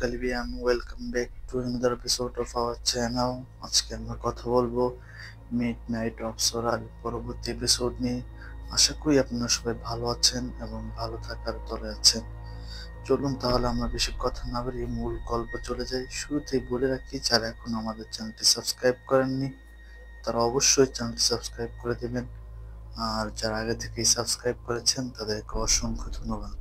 Caribbean. Welcome back to another episode of our channel. আজকে আমরা কথা বলবো মিড নাইট অপসরার পরবর্তী এপিসোড নিয়ে। আশা করি আপনারা সবাই ভালো আছেন এবং ভালো থাকার তরে আছেন। চলুন তাহলে আমরা বেশি কথা না বাড়িয়ে মূল গল্প চলে যাই। শুরুতেই বলে রাখি, যারা এখন আমাদের চ্যানেলটি সাবস্ক্রাইব করেননি তারা অবশ্যই চ্যানেলটি সাবস্ক্রাইব করে দেবেন, আর যারা আগে থেকেই সাবস্ক্রাইব করেছেন তাদেরকে অসংখ্য ধন্যবাদ।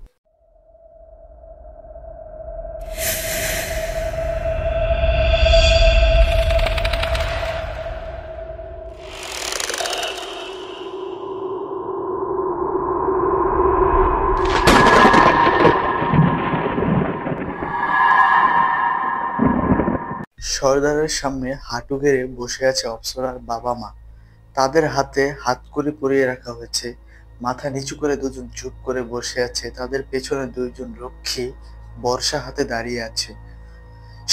সর্দারের সামনে হাঁটু গেড়ে বসে আছে অপ্সরার বাবা মা। তাদের হাতে হাতকড়ি পরিয়ে রাখা হয়েছে, মাথা নিচু করে দুজন চুপ করে বসে আছে। তাদের পেছনে দুইজন রক্ষী বর্ষা হাতে দাঁড়িয়ে আছে।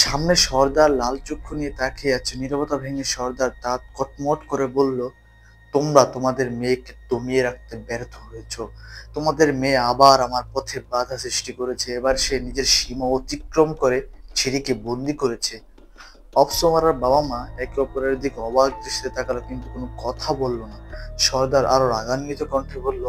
সামনে সর্দার লাল চক্ষু নিয়ে তাকিয়ে আছে। নীরবতা ভেঙে সর্দার দাঁত কটমট করে বলল, তোমরা তোমাদের মেয়েকে দমিয়ে রাখতে ব্যর্থ হয়েছ। তোমাদের মেয়ে আবার আমার পথে বাধা সৃষ্টি করেছে। এবার সে নিজের সীমা অতিক্রম করে ছিরিকে বন্দি করেছে। অপসমারার বাবা মা একে অপরের দিকে অবাক দৃষ্টিতে তাকালো, কিন্তু কোনো কথা বলল না। সর্দার আরো রাগান্বিত কণ্ঠে বলল,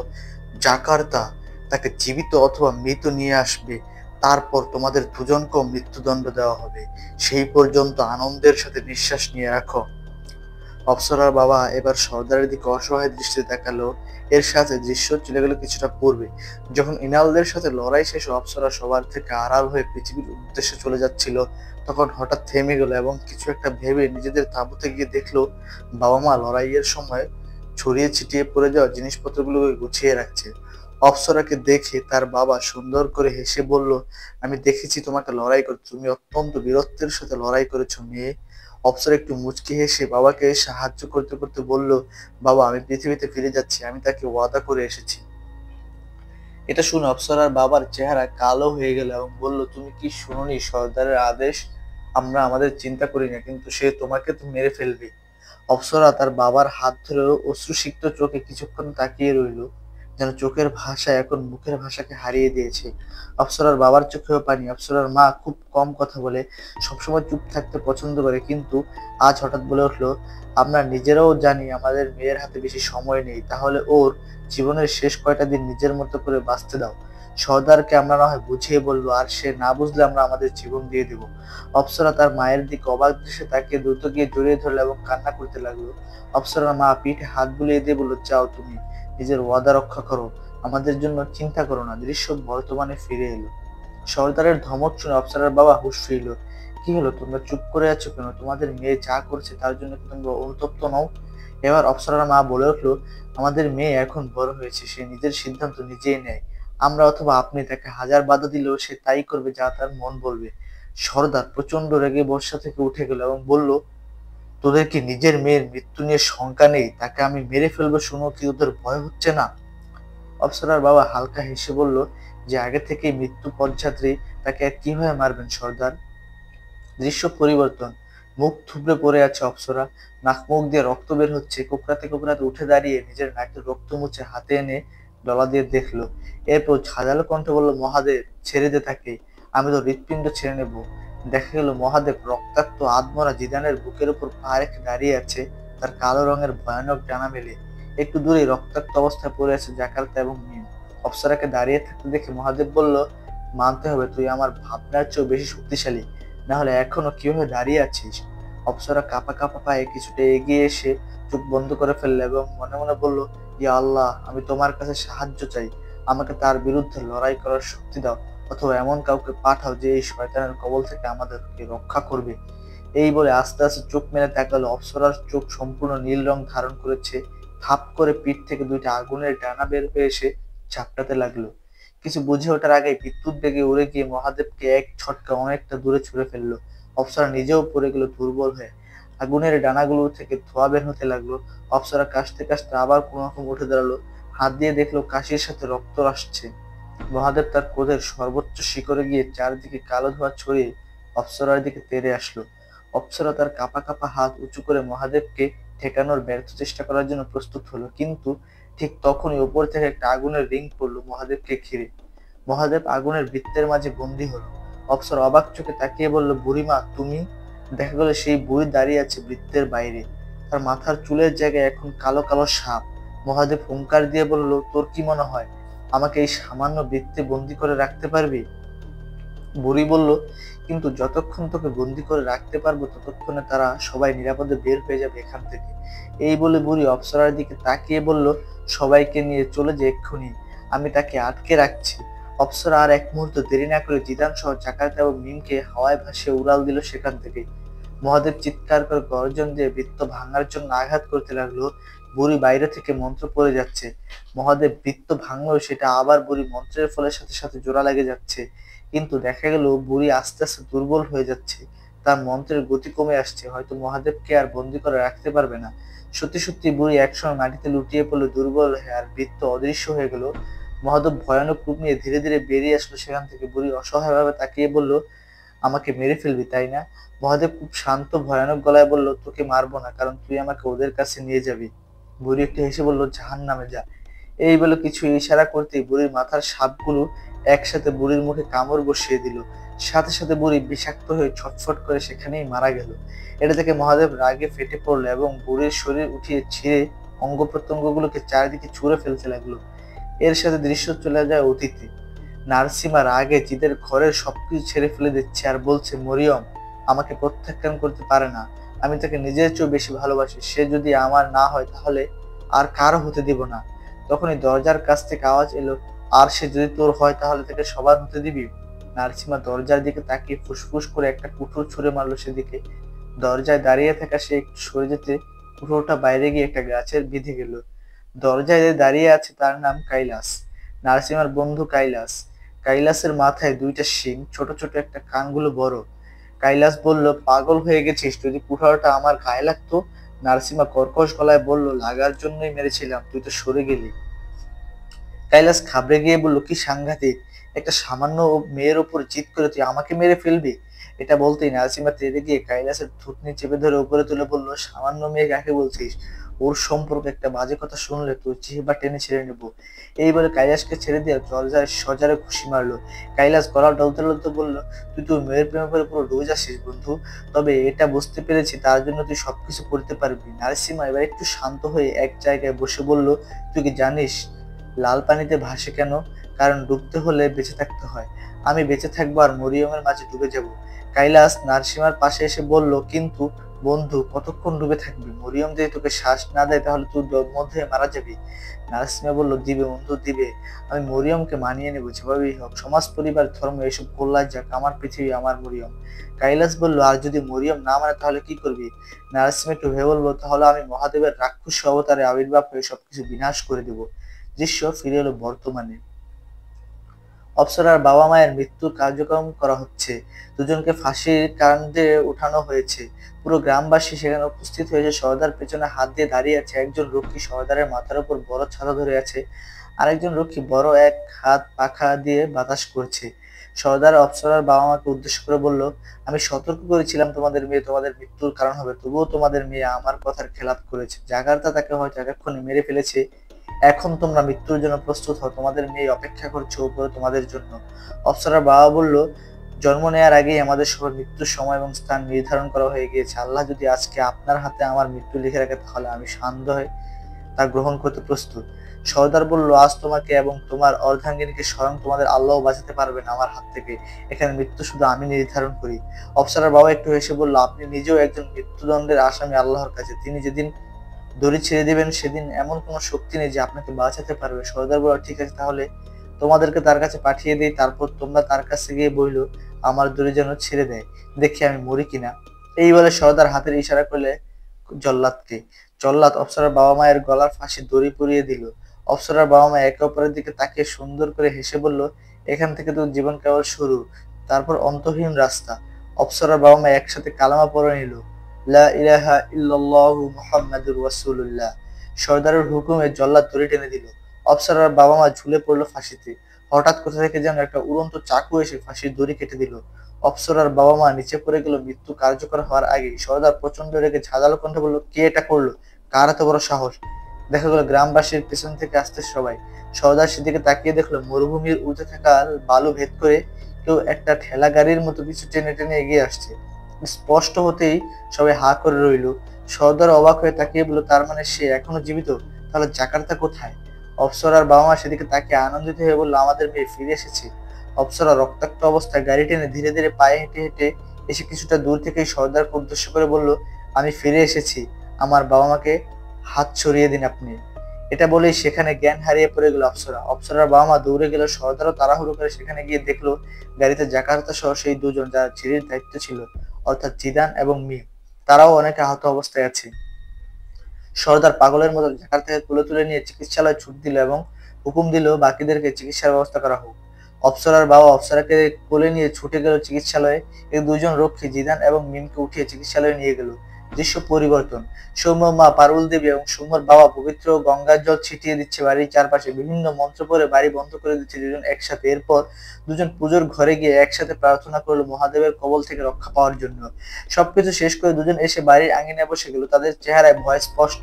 জাকার্তা তাকে জীবিত অথবা মৃত নিয়ে আসবে, তারপর তোমাদের দুজনকেও মৃত্যুদণ্ড দেওয়া হবে। সেই পর্যন্ত আনন্দের সাথে নিঃশ্বাস নিয়ে রাখো। অপ্সরার বাবা এবার সর্দারের দিকে অসহায় দৃষ্টিতে তাকালো। এর সাথে দৃশ্য চলে গেল কিছুটা পূর্বে, যখন ইনালদের সাথে লড়াই শেষ অপ্সরা সবার থেকে আড়াল হয়ে পৃথিবীর উদ্দেশ্যে চলে যাচ্ছিল, তখন হঠাৎ থেমে গেল এবং কিছু একটা ভেবে নিজেদের তাঁবুতে গিয়ে দেখলো বাবা মা লড়াইয়ের সময় ছড়িয়ে ছিটিয়ে পড়ে যাওয়া জিনিসপত্রগুলোকে গুছিয়ে রাখছে। অপ্সরাকে দেখে তার বাবা সুন্দর করে হেসে বলল, আমি দেখেছি তোমাকে লড়াই করতে, তুমি অত্যন্ত বীরত্বের সাথে লড়াই করেছো মেয়ে। অপ্সরা একটু মুচকি হেসে বাবাকে সাহায্য করতে করতে বলল, বাবা আমি পৃথিবীতে ফিরে যাচ্ছি, আমি তাকে ওয়াদা করে এসেছি। এটা শুনে অপ্সরার বাবার চেহারা কালো হয়ে গেল এবং বলল, তুমি কি শুনোনি সর্দারের আদেশ? আমরা আমাদের চিন্তা করি না, কিন্তু সে তোমাকে তো মেরে ফেলবে। অপ্সরা তার বাবার হাত ধরে অশ্রুসিক্ত চোখে কিছুক্ষণ তাকিয়ে রইল, যেন চোখের ভাষা এখন মুখের ভাষাকে হারিয়ে দিয়েছে। অপ্সরার বাবার চোখেও পানি। অপ্সরার মা খুব কম কথা বলে, সবসময় চুপ থাকতে পছন্দ করে, কিন্তু আজ হঠাৎ বলে উঠলো, আমরা নিজেরাও জানি আমাদের মেয়ের হাতে বেশি সময় নেই, তাহলে ওর জীবনের শেষ কয়টা দিন নিজের মতো করে বাঁচতে দাও। সর্দারকে আমরা না হয় বুঝিয়ে বলবো, আর সে না বুঝলে আমরা আমাদের জীবন দিয়ে দেব। অপ্সরা তার মায়ের দিকে অবাক দৃশ্যে তাকিয়ে দ্রুত গিয়ে জড়িয়ে ধরলো এবং কান্না করতে লাগলো। অপ্সরার মা পিঠে হাত বুলিয়ে দিয়ে বলল, যাও তুমি নিজের ওয়াদা রক্ষা করো, আমাদের জন্য চিন্তা করো না। দৃশ্য বর্তমানে ফিরে এলো। সর্দারের ধমক শুনে অপ্সরার বাবা হুঁশ ফিরল। কি হলো, তোমরা চুপ করে আছো কেন? তোমাদের মেয়ে যা করছে তার জন্য কি তোমরা অনুতপ্ত নও? এবার অপ্সরার মা বলে উঠলো, আমাদের মেয়ে এখন বড় হয়েছে, সে নিজের সিদ্ধান্ত নিজেই নেয়। আমরা অথবা আপনি তাকে হাজার বাধা দিলেও সে তাই করবে যা তার মন বলবে। সর্দার প্রচন্ড রেগে বর্ষা থেকে উঠে গেল এবং বলল, তোদের কি নিজের মেয়ের মৃত্যু নিয়ে শঙ্কা নেই? তাকে আমি মেরে ফেলবো শুনো কি ওদের ভয় হচ্ছে না? অপ্সরার বাবা হালকা হেসে বলল, যে আগে থেকেই মৃত্যু পথযাত্রী, তাকে আর কিভাবে মারবেন সর্দার? দৃশ্য পরিবর্তন। মুখ থুবড়ে পড়ে আছে অপ্সরা, নাক মুখ দিয়ে রক্ত বের হচ্ছে। কোকড়াতে কোকড়াতে উঠে দাঁড়িয়ে নিজের নাকের রক্ত মুছে হাতে এনে ডলা দিয়ে দেখলো। এরপর ঝাঁঝালো কণ্ঠে বলল, মহাদেব ছেড়ে দে তাকে, আমি তো হৃৎপিণ্ড ছেড়ে নেব। দেখা গেল মহাদেব রক্তাক্ত আধমরা জিদানের বুকের উপর পা রেখে দাঁড়িয়ে আছে, তার কালো রঙের ভয়ানক ডানা মেলে। একটু দূরে রক্তাক্ত অবস্থায় পড়ে আছে জাকার্তা এবং মিম। অপ্সরাকে দাঁড়িয়ে থাকতে দেখে মহাদেব বলল, মানতে হবে তুই আমার ভাবনার চেয়েও বেশি শক্তিশালী, না হলে এখনো কিভাবে দাঁড়িয়ে আছিস? অপ্সরা কাঁপা কাঁপা পায়ে কিছুটা এগিয়ে এসে চোখ বন্ধ করে ফেললো এবং মনে মনে বলল, ইয়া আল্লাহ, আমি তোমার কাছে সাহায্য চাই, আমাকে তার বিরুদ্ধে লড়াই করার শক্তি দাও, অথবা এমন কাউকে পাঠাও যে এই শয়তানের কবল থেকে আমাদেরকে রক্ষা করবে। এই বলে আস্তে আস্তে চোখ মেলে তাকালো। অপ্সরার চোখ সম্পূর্ণ নীল রং ধারণ করেছে। থাপ করে পিঠ থেকে দুইটা আগুনের ডানা বের হয়ে এসে ঝাপটাতে লাগলো। কিছু বুঝে ওঠার আগেই বিদ্যুৎ বেগে উড়ে গিয়ে মহাদেবকে এক ছটকা অনেকটা দূরে ছুঁড়ে ফেললো। অপ্সরা নিজেও পড়ে গেল দুর্বল হয়ে। আগুনের ডানাগুলো থেকে ধোঁয়া বের হতে লাগলো। অপ্সরা কাশতে কাশতে আবার কোনো রকম উঠে দাঁড়ালো। হাত দিয়ে দেখলো কাশির সাথে রক্ত আসছে। মহাদেব তার ক্রোধের সর্বোচ্চ শিখরে গিয়ে চারদিকে কালো ধোঁয়া ছড়িয়ে অপ্সরার দিকে তেড়ে আসলো। অপ্সরা তার কাঁপা কাঁপা হাত উঁচু করে মহাদেবকে ঠেকানোর ব্যর্থ চেষ্টা করার জন্য প্রস্তুত হলো, কিন্তু ঠিক তখনই উপর থেকে একটা আগুনের রিং পড়লো মহাদেবকে ঘিরে। মহাদেব আগুনের বৃত্তের মাঝে বন্দী হলো। অপ্সরা অবাক চোখে তাকিয়ে বলল, বুড়িমা তুমি? দেখা গেল সেই বুড়ি দাঁড়িয়ে আছে বৃত্তের বাইরে, তার মাথার চুলের জায়গায় এখন কালো কালো সাপ। মহাদেব হুংকার দিয়ে বলল, তোর কি মনে হয় আমাকে এই সামান্য বৃত্তে বন্দি করে রাখতে পারবি? বুড়ি বলল, কিন্তু যতক্ষণ তোকে বন্দি করে রাখতে পারবো ততক্ষণে তারা সবাই নিরাপদে বের হয়ে যাবে এখান থেকে। এই বলে বুড়ি অপ্সরার দিকে তাকিয়ে বলল, সবাইকে নিয়ে চলে যে এক্ষুনি, আমি তাকে আটকে রাখছি। অপ্সরা আর এক মুহূর্ত দেরি না করে জিদান সহ জাকারিয়া এবং মিমকে হাওয়ায় ভাসিয়ে উড়াল দিল সেখান থেকে। মহাদেব চিৎকার করে গর্জন দিয়ে বৃত্ত ভাঙার জন্য আঘাত করতে লাগলো। বুড়ি বাইরে থেকে মন্ত্র পড়ে যাচ্ছে। মহাদেব বৃত্ত ভাঙলো, সেটা আবার বুড়ি মন্ত্রের ফলের সাথে সাথে জোড়া লেগে যাচ্ছে। কিন্তু দেখা গেল বুড়ি আস্তে আস্তে দুর্বল হয়ে যাচ্ছে, তার মন্ত্রের গতি কমে আসছে, হয়তো মহাদেবকে আর বন্দি করে রাখতে পারবে না। সত্যি সত্যি বুড়ি একসময় মাটিতে লুটিয়ে পড়লো দুর্বল হয়ে, আর বৃত্ত অদৃশ্য হয়ে গেল। মহাদেব ভয়ানক রূপ নিয়ে ধীরে ধীরে বেরিয়ে আসলো সেখান থেকে। বুড়ি অসহায়ভাবে তাকিয়ে বলল, আমাকে মেরে ফেলবি তাই না? মহাদেব খুব শান্ত ভয়ানক গলায় বলল, তোকে মারবো না, কারণ তুই আমাকে ওদের কাছে নিয়ে যাবি। বুড়ি একটু হেসে বলল, জাহান্নামে যা। এই বলে কিছু ইশারা করতেই বুড়ির মাথার সাপগুলো একসাথে বুড়ির মুখে কামড় বসিয়ে দিল। সাথে সাথে বুড়ি বিষাক্ত হয়ে ছটফট করে সেখানেই মারা গেল। এটা থেকে মহাদেব রাগে ফেটে পড়লো এবং বুড়ির শরীর উঠিয়ে ছিঁড়ে অঙ্গ প্রত্যঙ্গগুলোকে চারিদিকে ছুঁড়ে ফেলতে লাগলো। এর সাথে দৃশ্য চলে যায় অতীতে। নার্সিমা রাগে জিদের ঘরের সবকিছু ছেড়ে ফেলে দিচ্ছে আর বলছে, মরিয়ম আমাকে প্রত্যাখ্যান করতে পারে না, আমি তাকে নিজের চেয়েও বেশি ভালোবাসি, সে যদি আমার না হয় তাহলে আর কারো হতে দিব না। তখনই দরজার কাছ থেকে আওয়াজ এলো, আর সে যদি তোর হয় তাহলে তাকে সবার হতে দিবি? নার্সিমা দরজার দিকে তাকিয়ে ফুসফুস করে একটা কুঠোর ছুঁড়ে মারলো সেদিকে। দরজায় দাঁড়িয়ে থাকা সে একটু সরে যেতে কুঠোরটা বাইরে গিয়ে একটা গাছের বিঁধে গেল। দরজায় যে দাঁড়িয়ে আছে তার নাম কাইলাস, নার্সিমার বন্ধু কাইলাস। কাইলাসের মাথায় দুইটা শিং, ছোট ছোট, একটা কানগুলো বড়। কাইলাস বলল, পাগল হয়ে গেছিস? যদি কুঠারটা আমার গায়ে লাগতো? নার্সিমা কর্কশ গলায় বলল, লাগার জন্যই মেরেছিলাম, তুই তো সরে গেলি। কাইলাস ঘাবড়ে গিয়ে বলল, কি সাংঘাতিক, একটা সামান্য মেয়ের ওপর জিদ করে তুই আমাকে মেরে ফেলবি? এটা বলতেই নাসিমা তেড়ে গিয়ে কাইলাসের থুতনি চেপে ধরে উপরে তুলে বলল, সামান্য মেয়ে কাকে বলছিস? ওর সম্পর্কে একটা বাজে কথা শুনলে তোর জিহ্বা টেনে ছেড়ে নেবো। এই বলে কাইলাসকে ছেড়ে দিয়ে দরজায় সজারে ঘুষি মারলো। কাইলাস গলা টলতে টলতে বলল, তুই তোর মেয়ের প্রেমে পড়ে পুরো ডুবে যাচ্ছিস বন্ধু, তবে এটা বুঝতে পেরেছি তার জন্য তুই সবকিছু করতে পারবি। নারসিমা এবার একটু শান্ত হয়ে এক জায়গায় বসে বলল, তুই কি জানিস লাল পানিতে ভাসে কেন? কারণ ডুবতে হলে বেঁচে থাকতে হয়। আমি বেঁচে থাকবো আর মরিয়মের মাঝে ডুবে যাব। কাইলাস নার্সিমার পাশে এসে বলল, কিন্তু বন্ধু কতক্ষণ ডুবে থাকবি? মরিয়ম যদি তোকে শ্বাস না দেয় তাহলে তুই মধ্যে মারা যাবি। নার্সিমা বলল, দিবে বন্ধু দিবে, আমি মরিয়মকে মানিয়ে নেবো যেভাবেই হোক, সমাজ পরিবার ধর্ম এসব কল্যাণ যাক, আমার পৃথিবী আমার মরিয়ম। কাইলাস বলল, আর যদি মরিয়ম না মানে তাহলে কি করবি? নার্সিমা একটু ভেবে বলবো, তাহলে আমি মহাদেবের রাক্ষস অবতারে আবির্ভাব হয়ে সবকিছু বিনাশ করে দেবো। দৃশ্য ফিরে এলো বর্তমানে। অপ্সরার বাবা মায়ের মৃত্যুর কার্যক্রম করা হচ্ছে, দুজনকে ফাঁসির কাণ্ডে উঠানো হয়েছে। পুরো গ্রামবাসী সেখানে উপস্থিত হয়েছে। সর্দার পেছনে হাত দিয়ে দাঁড়িয়ে আছে, একজন রক্ষী সর্দারের মাথার উপর বড় ছাতা ধরে আছে, আরেকজন রক্ষী বড় এক হাত পাখা দিয়ে বাতাস করছে। সর্দার অপ্সরার বাবা মাকে উদ্দেশ্য করে বলল, আমি সতর্ক করেছিলাম তোমাদের মেয়ে তোমাদের মৃত্যুর কারণ হবে, তবুও তোমাদের মেয়ে আমার কথার খেলাপ করেছে। জাকার্তা তাকে হয়তো এতক্ষণে মেরে ফেলেছে, এখন তোমরা মৃত্যুর জন্য প্রস্তুত হও, তোমাদের মেয়ে অপেক্ষা করছে উপরে তোমাদের জন্য। অপ্সরার বাবা বলল, জন্ম নেওয়ার আগেই আমাদের সবার মৃত্যুর সময় এবং স্থান নির্ধারণ করা হয়ে গিয়েছে। আল্লাহ যদি আজকে আপনার হাতে আমার মৃত্যু লিখে রাখে তাহলে আমি সন্দেহে তা গ্রহণ করতে প্রস্তুত। সর্দার বলল, আজ তোমাকে এবং তোমার অর্ধাঙ্গিনীকে স্বয়ং তোমাদের আল্লাহ বাঁচাতে পারবেন আমার হাত থেকে, এখানে মৃত্যু শুধু আমি নির্ধারণ করি। অপ্সরার বাবা একটু হেসে বলল, আপনি নিজেও একজন মৃত্যুদণ্ডের আসামি আল্লাহর কাছে, তিনি যেদিন দড়ি ছেড়ে দিবেন সেদিন এমন কোনো শক্তি নেই যে আপনাকে বাঁচাতে পারবে। সর্দার বলল, ঠিক আছে, তাহলে তোমাদেরকে তার কাছে পাঠিয়ে দিই, তারপর তোমরা তার কাছে গিয়ে বইল আমার দড়ি যেন ছেড়ে দেয়, দেখি আমি মরি কিনা। এই বলে সর্দার হাতের ইশারা করলে জল্লাদকে। জল্লাদ অপ্সরার বাবা মায়ের গলার ফাঁসি দড়ি পরিয়ে দিল। অপ্সরার বাবা মা একে অপরের দিকে তাকিয়ে সুন্দর করে হেসে বলল, এখান থেকে তো জীবন কেবল শুরু, তারপর অন্তহীন রাস্তা। অপ্সরার বাবা মা একসাথে কালামা পড়ে নিল, লা ইলাহা ইল্লাল্লাহু মুহাম্মাদুর রাসূলুল্লাহ। সর্দারের হুকুমে জল্লাদ দড়ি টেনে দিল। অপ্সরার বাবা মা ঝুলে পড়লো ফাঁসিতে। হঠাৎ কোথা থেকে যেন একটা উড়ন্ত চাকু এসে ফাঁসির দড়ি কেটে দিল। অপ্সরার বাবা মা নিচে পড়ে গেল মৃত্যু কার্যকর হওয়ার আগেই। সর্দার প্রচন্ড রেগে ঝাঁঝালো কণ্ঠে বলল, কে এটা করলো? কার এত বড় সাহস? দেখা গেল গ্রামবাসীর পেছন থেকে আসতে সবাই। সর্দার সেদিকে তাকিয়ে দেখলো মরুভূমির উঠে থাকা বালু ভেদ করে কেউ একটা ঠেলা গাড়ির মতো কিছু টেনে টেনে এগিয়ে আসছে। স্পষ্ট হতেই সবাই হা করে রইল। সর্দার অবাক হয়ে তাকিয়ে বলল, তার মানে সে এখনো জীবিত? তাহলে জাকার্তা কোথায়? অপ্সরার বাবা মা সেদিকে তাকিয়ে আনন্দিত হয়ে বলল, আমাদের মেয়ে ফিরে এসেছে। অপ্সরা রক্তাক্ত অবস্থায় গাড়ি টেনে ধীরে ধীরে পায়ে হেঁটে হেঁটে এসে কিছুটা দূর থেকেই সর্দারকে উদ্দেশ্য করে বলল, আমি ফিরে এসেছি, আমার বাবা মাকে হাত ছড়িয়ে দিন আপনি। এটা বলেই সেখানে জ্ঞান হারিয়ে পড়ে গেল অপ্সরা। অপ্সরার বাবা মা দৌড়ে গেল, সর্দারও তাড়াহুড়ো করে সেখানে গিয়ে দেখলো গাড়িতে জাকার্তা সহ সেই দুজন যার ছেলের দায়িত্ব ছিল, অর্থাৎ জিদান এবং মিম, তারাও অনেকে আহত অবস্থায় আছে। সর্দার পাগলের মতো জাকার্তাকে তুলে তুলে নিয়ে চিকিৎসালয়ে ছুট দিল এবং হুকুম দিল বাকিদেরকে চিকিৎসার ব্যবস্থা করা হোক। অপ্সরার বাবা অপ্সরাকে কোলে নিয়ে ছুটে গেল চিকিৎসালয়ে। এই দুজন রক্ষী জিদান এবং মিমকে উঠিয়ে চিকিৎসালয়ে নিয়ে গেল। দৃশ্য পরিবর্তন। সৌম্য মা পারুল দেবী এবং সৌম্যর বাবা পবিত্র গঙ্গার জল ছিটিয়ে দিচ্ছে বাড়ির চারপাশে, বিভিন্ন মন্ত্র পড়ে বাড়ি বন্ধ করে দিচ্ছে দুজন একসাথে। এরপর দুজন পুজোর ঘরে গিয়ে একসাথে প্রার্থনা করলো মহাদেবের কবল থেকে রক্ষা পাওয়ার জন্য। সবকিছু শেষ করে দুজন এসে বাড়ির আঙিনায় বসে গেল। তাদের চেহারায় ভয় স্পষ্ট।